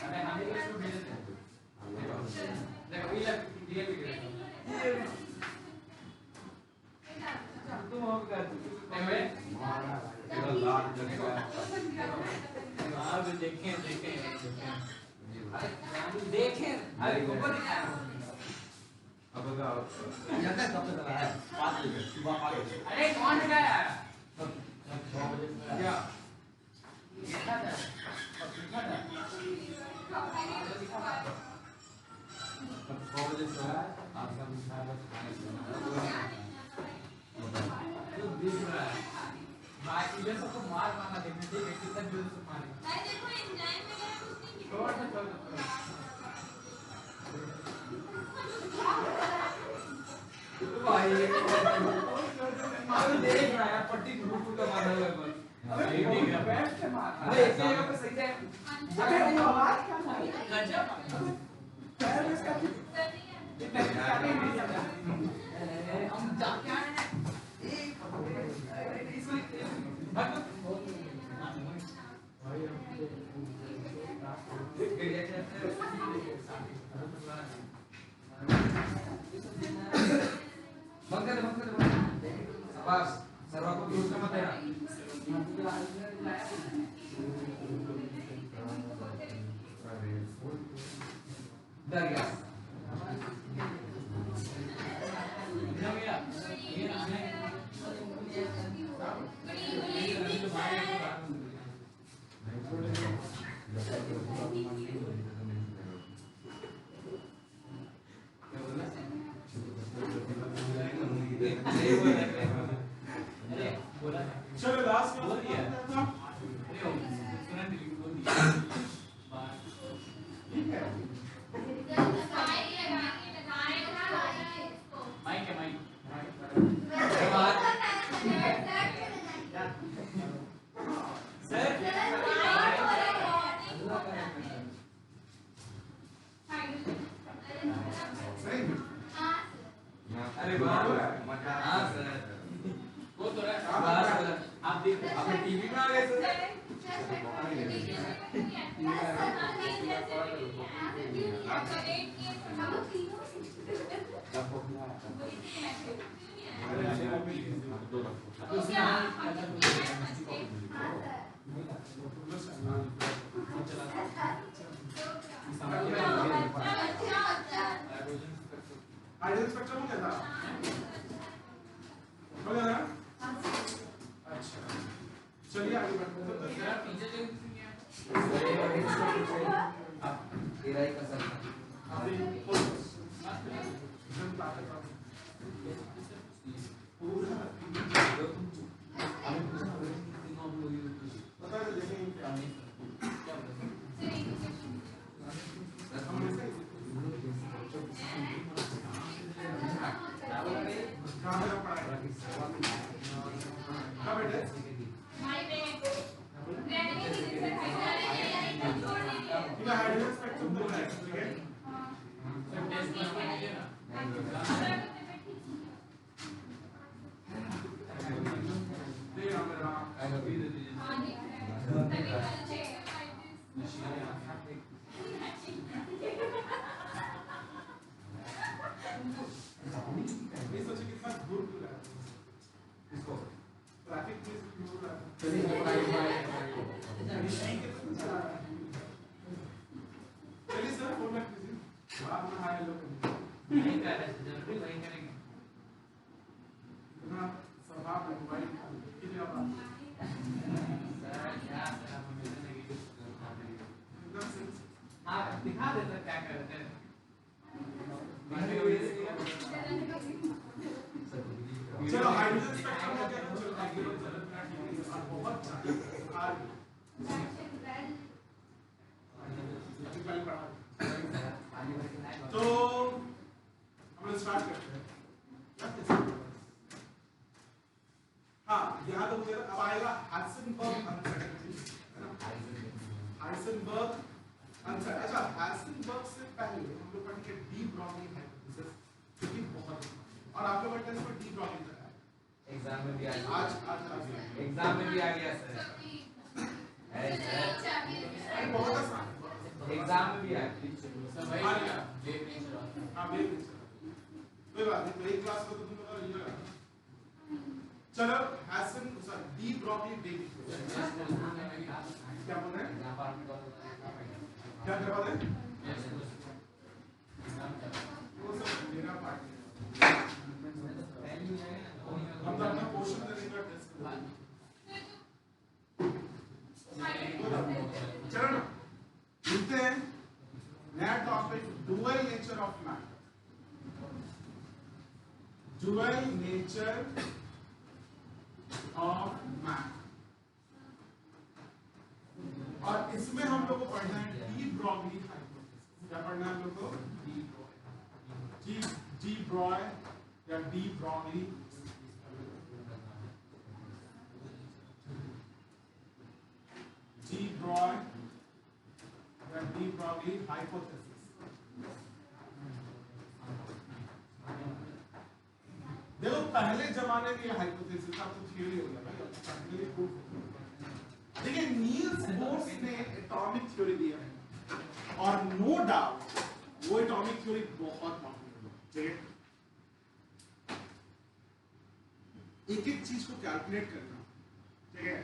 अरे हम ही इसको भेज देते हैं देखो ये दिए भी तुम हो कर मैं तेरा लाड जगह आप देखें अरे ऊपर दिखाया अब बताओ जनता कब तक है 5 बजे सुबह 5 बजे अरे कौन गया 6 बजे क्या लिखा था लिखा था 6 बजे सोया आज का मिठाई बस खाने तो देख रहा है भाई इधर सबको मार मारना देखने चाहिए कितना जोर से मारे नहीं देखो एंजाइम वगैरह कुछ नहीं छोड़ भाई मारो देख रहा है पट्टी घूट का मारने लगा अबे बैठ के मार अरे एक जगह पे सही है अबे वो आवाज क्या था गजब पैर में इसका इतना काटे नहीं सकता हम जाके आए हैं इसको भाई बस सर्वा को यूज मत देना डर गया चलो लास्ट बोल दिया ठीक है माइक है माइक अरे वाह हाँ सर वो तो आप देख अपने टीवी में आ गए सर आइडियल स्पेक्ट्रम क्या था हो गया ना अच्छा चलिए आगे बढ़ते हैं तो यार पीछे अब तेरा ही कसर अभी फोकस पूरा पता है देखें क्या बाद में हाई हेलो करेंगे। नहीं कर रहे थे जल्दी वही करेंगे। इतना स्वभाव लगवाई कि क्या बात सर क्या सर आप मुझे लगी एकदम से हाँ दिखा दे सर क्या करते हैं। चलो हाइड्रोजन स्पेक्ट्रम हो गया। चलो आगे चलो बहुत आगे तो हम लोग स्टार्ट करते हैं। हाँ याद हो गया। अब आएगा हाइसेनबर्ग अनसर्टेनिटी, है ना? Heisenberg uncertainty. अच्छा हाइसेनबर्ग से पहले हम लोग पढ़ेंगे डी ब्रॉगली हाइपोथेसिस, जो कि बहुत और आप लोग बच्चे इसको डी ब्रॉगली तक आए एग्जाम में भी आ गया। आज एग्जाम में भी आ गया सर। अरे सर अरे बहुत आसान एग्जाम में भी आ गया। आ गया। हाँ वेव नेचर कोई बात नहीं। तो एक क्लास को तो तुम लोग ये लगा। चलो Hesson sorry de Broglie wave equation क्या बोल रहे हैं? क्या करवा दें? वो सब मेरा पार्ट है। हम तो अपना क्वेश्चन देने का टेस्ट कर चलो ना लिखते हैं नया topic dual nature of matter. Dual nature of matter और इसमें हम लोग को पढ़ना है डी ब्रॉगली हाइपोथेसिस। क्या पढ़ना है हम लोग को? डी ब्रॉय या डी ब्रॉगली डी ब्रॉय या डी ब्रॉगली हाइपोथेसिस। देखो पहले जमाने में ये हाइपोथेसिस था तो थ्योरी हो गया भाई, प्रैक्टिकली प्रूफ हो गया। देखिए नील्स बोर्स ने एटॉमिक थ्योरी दिया है और नो डाउट वो एटॉमिक थ्योरी बहुत महत्वपूर्ण है। ठीक है एक एक चीज को कैलकुलेट करना, ठीक है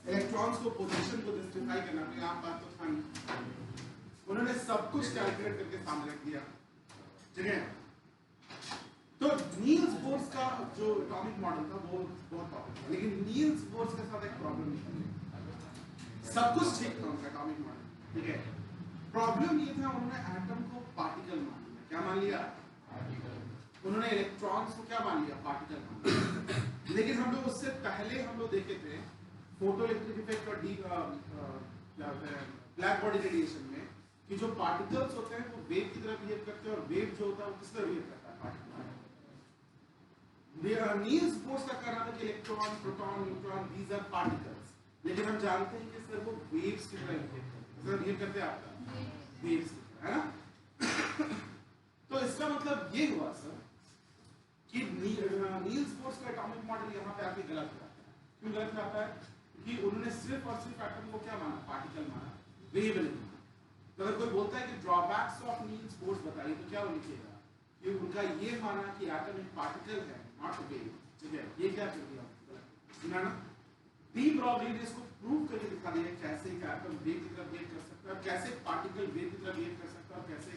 इलेक्ट्रॉन्स को पोजीशन को जस्टिफाई करना कोई आम बात तो था नहीं। उन्होंने सब कुछ कैलकुलेट करके सामने रख दिया। ठीक है तो नील्स बोर्स का जो एटॉमिक मॉडल था वो बहुत पावरफुल था, लेकिन नील्स बोर्स के साथ एक प्रॉब्लम थी। सब कुछ ठीक था उनका एटॉमिक मॉडल, ठीक है प्रॉब्लम ये था उन्होंने एटम को पार्टिकल मान लिया। क्या मान लिया? उन्होंने इलेक्ट्रॉन्स को क्या मान लिया? पार्टिकल मान लिया। लेकिन हम लोग उससे पहले हम लोग देखे थे फोटो इलेक्ट्रिक इफेक्ट और डी ब्लैक बॉडी रेडिएशन में कि जो पार्टिकल्स होते हैं वो वेव की तरह बिहेव करते हैं और वेव जो होता है वो किस तरह बिहेव करता है? पार्टिकल। नील्स बोर्स का कहना था कि electron proton neutron these are particles, लेकिन हम जानते हैं कि सर वो वेव्स की तरह बिहेव करते हैं आपका वेव्स की तरह, है ना? तो इसका मतलब ये हुआ सर कि नील्स बोर्स का एटॉमिक मॉडल यहाँ पे आके गलत आता है। क्यों गलत आता है? कि उन्होंने सिर्फ और सिर्फ एटम को क्या माना? पार्टिकल माना, वेव नहीं माना। तो अगर कोई बोलता है कि ड्रॉबैक्स ऑफ नील्स बोर्स बताइए तो क्या वो लिखेगा? कि उनका ये माना कि एटम एक पार्टिकल है नॉट वेव। ठीक है ये क्या कर दिया सुना ना? डी ब्रॉगली ने इसको प्रूव करके दिखा दिया कैसे एक एटम वेव की तरह बिहेव कर सकता है, कैसे पार्टिकल वेव की तरह बिहेव कर सकता है और कैसे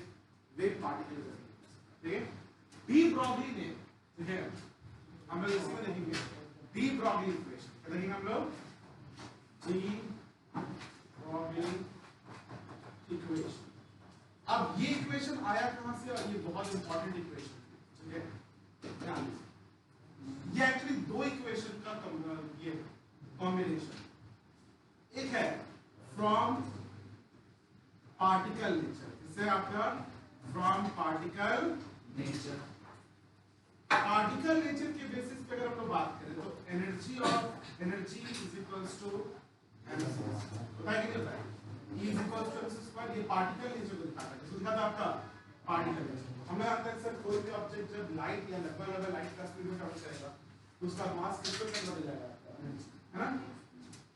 वेव पार्टिकल की तरह बिहेव कर सकता है। ठीक है डी ब्रॉगली ने, ठीक है हम लोग इसी में देखेंगे डी ब्रॉगली इक्वेशन। क्या देखेंगे हम लोग? De Broglie equation. अब ये इक्वेशन आया कहां से? और ये बहुत इंपॉर्टेंट इक्वेशन है। ठीक है ध्यान दीजिए ये एक्चुअली दो इक्वेशन का ये कॉम्बिनेशन। एक है फ्रॉम पार्टिकल नेचर, इससे आपका from particle nature. Particle nature के बेसिस पे अगर हम लोग बात करें तो energy is equals to MC. बताइए क्या होता है? E is equals to MC square. ये पार्टिकल नेचर को दिखाता है। इसको दिखाता है आपका पार्टिकल नेचर। हमें आता है सर कोई भी ऑब्जेक्ट जब लाइट या लगभग लाइट का स्पीड में ट्रैवल करेगा तो उसका मास कितने में बदल जाएगा? है ना?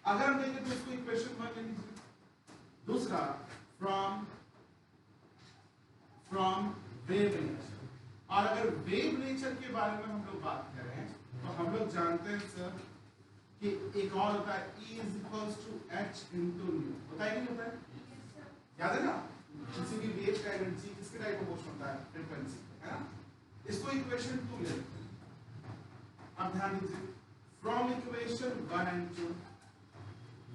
अगर हम देखें तो इसको इक्वेशन 1 ले लीजिए। दूसरा फ्रॉम वेव नेचर। और अगर वेव नेचर के बारे में हम लोग बात करें तो हम लोग जानते हैं सर कि एक और होता है E is equals to H into nu. होता है कि नहीं होता है? याद है ना? किसी भी वेव का एनर्जी किसके टाइप ऑफ मोशन होता होता है फ्रीक्वेंसी, है ना? इसको इक्वेशन 2 ले लेते हैं। अब ध्यान दीजिए, from equation 1 and 2,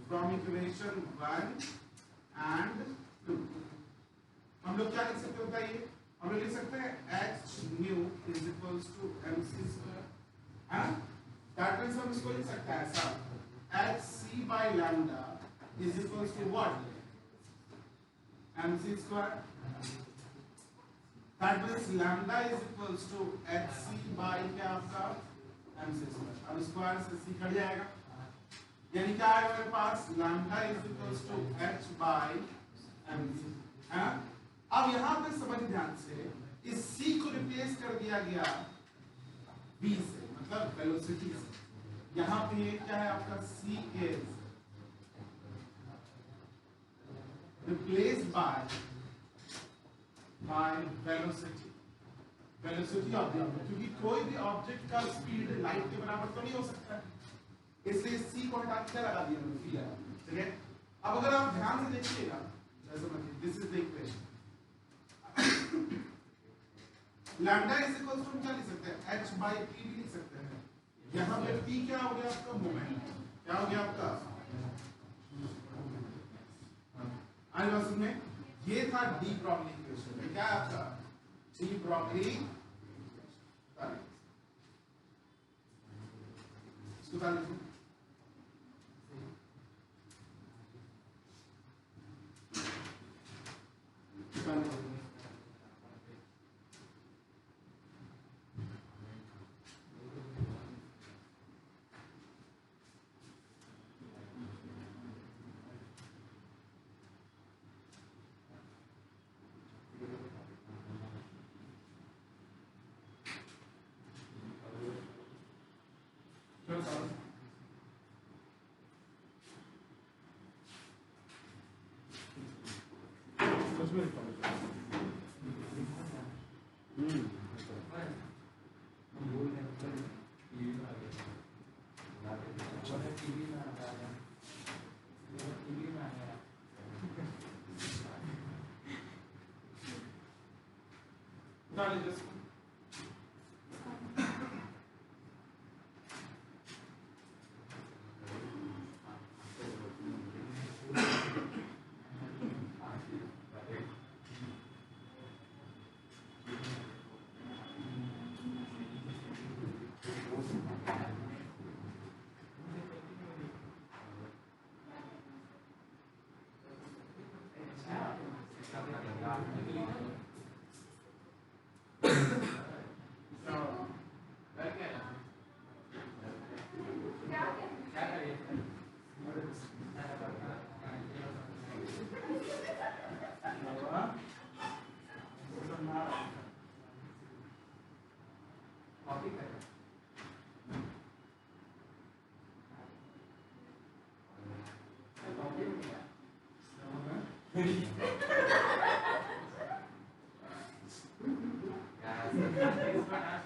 from equation 1 and 2 हम लोग क्या लिख सकते हैं बताइए? हम लोग लिख सकते हैं h nu is equals to mc square, है ना? दैट मींस हम इसको लिख सकते हैं ऐसा, hc by lambda is equals to what? mc square. That means lambda is equals to hc by क्या आपका mc square. अब स्क्वायर से c कट जाएगा, यानी क्या आएगा मेरे पास? lambda is equals to h by mc, है ना? अब यहाँ पे समझ ध्यान से, इस c को रिप्लेस कर दिया गया v से, मतलब वेलोसिटी से। यहाँ पे क्या है आपका? c is replaced by velocity, velocity of the object, क्योंकि कोई भी ऑब्जेक्ट का स्पीड लाइट के बराबर तो नहीं हो सकता है, इसलिए c को हटा के क्या लगा दिया मैंने? v लगा दिया। ठीक है, अब अगर आप ध्यान से देखिएगा, जैसे मतलब this is the equation, lambda is equal to क्या लिख सकते हैं? h by p भी लिख सकते हैं। यहाँ पे p क्या हो गया आपका? मोमेंट। क्या हो गया आपका? आई बात सुनने, ये था डी ब्रॉगली इक्वेशन। क्या है आपका? डी ब्रॉगली, इसको क्या लिखूं?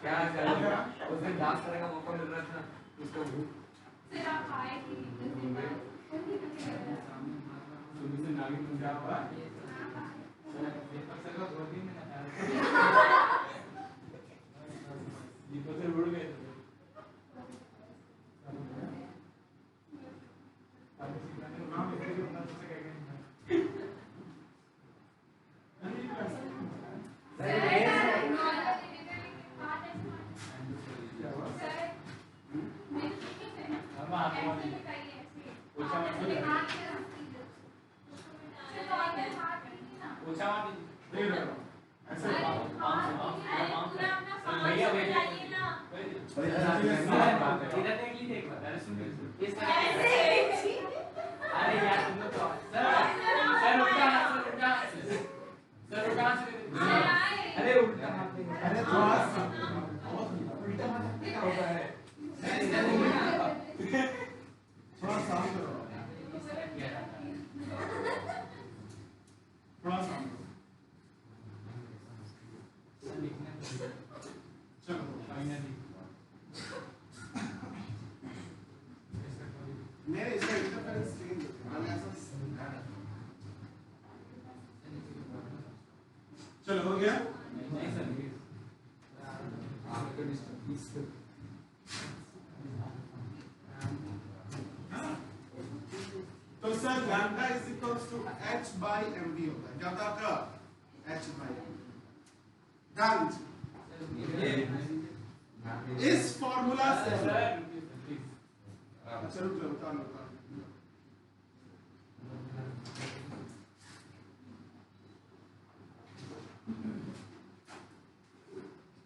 क्या करेगा? उसे डांस करने का मौका मिल रहा था, उसको भूख फिर आप आए कि सुनी से नागिन में क्या हुआ? दीपक सर का बहुत दिन दीपक सर उड़ गए थे। चलो हो गया। नहीं सर आपको डिस्टर्ब तो sir lambda is equals to h by mv होता है। क्या होता है आपका h by mv। ध्यान दीजिए इस फॉर्मूला से चलो उतार लो।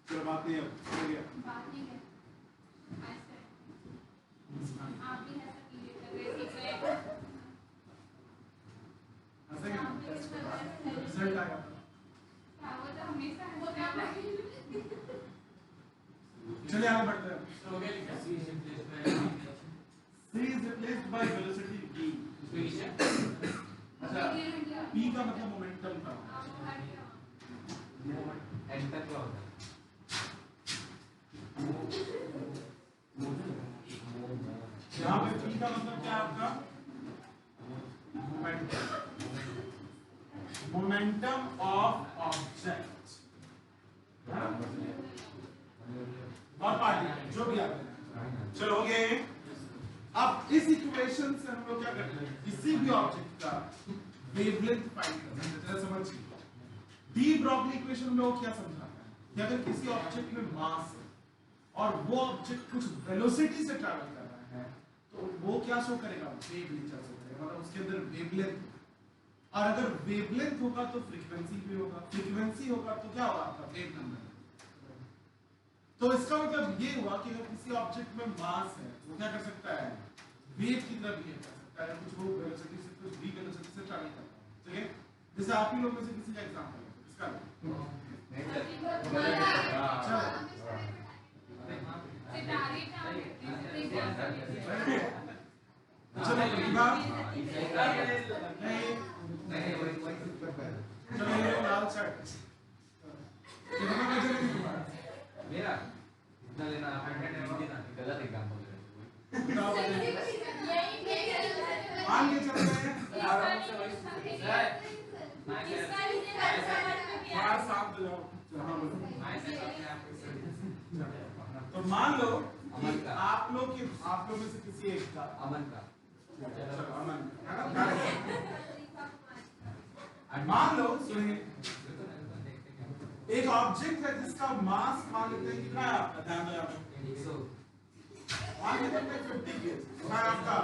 चलो बात नहीं है, हो गया। बात नहीं है ऐसे आप भी ऐसा कीजिए ऐसा क्या रिजल्ट आएगा क्या वो तो हमेशा होता है चलिए आगे बढ़ते हैं। तो हो गया लिखा C is replaced by velocity v। अच्छा p का मतलब मोमेंटम था। एंड तक क्या होता है यहाँ पे p का मतलब क्या है आपका मोमेंटम ऑफ ऑब्जेक्ट और पार्टिकल जो भी आप चलो हो गए। अब इस इक्वेशन से हम लोग क्या करते हैं किसी भी ऑब्जेक्ट का वेवलेंथ फाइंड करते हैं। जरा समझिए डी ब्रॉगली इक्वेशन में वो क्या समझाता है कि अगर किसी ऑब्जेक्ट में मास है और वो ऑब्जेक्ट कुछ वेलोसिटी से ट्रैवल कर रहा है तो वो क्या शो करेगा वेव नेचर शो करेगा मतलब उसके अंदर वेवलेंथ। और अगर वेवलेंथ होगा तो फ्रीक्वेंसी भी होगा, फ्रीक्वेंसी होगा तो क्या होगा आपका वेव नंबर। तो इसका मतलब ये हुआ कि अगर किसी ऑब्जेक्ट में मास है वो क्या कर सकता है वेव की तरह बिहेव कर सकता है कुछ वो वेलोसिटी से कुछ भी वेलोसिटी से ट्रैवल करता है। ठीक है जैसे आप ही लोग में से किसी का एग्जांपल है इसका सितारे चलो चलो ये लाल शर्ट कितना बजे नहीं तुम्हारा मेरा इतना लेना गलत एग्जांपल है बताओ मान के चलते हैं बाहर साफ हो जाओ। तो मान लो कि आप लोग में से किसी एक का अमन का चलो अमन मान लो सुनिए एक ऑब्जेक्ट है जिसका मास मान लेते हैं कितना है आपका ध्यान दो यहाँ पे मान लेते हैं 50 kg है आपका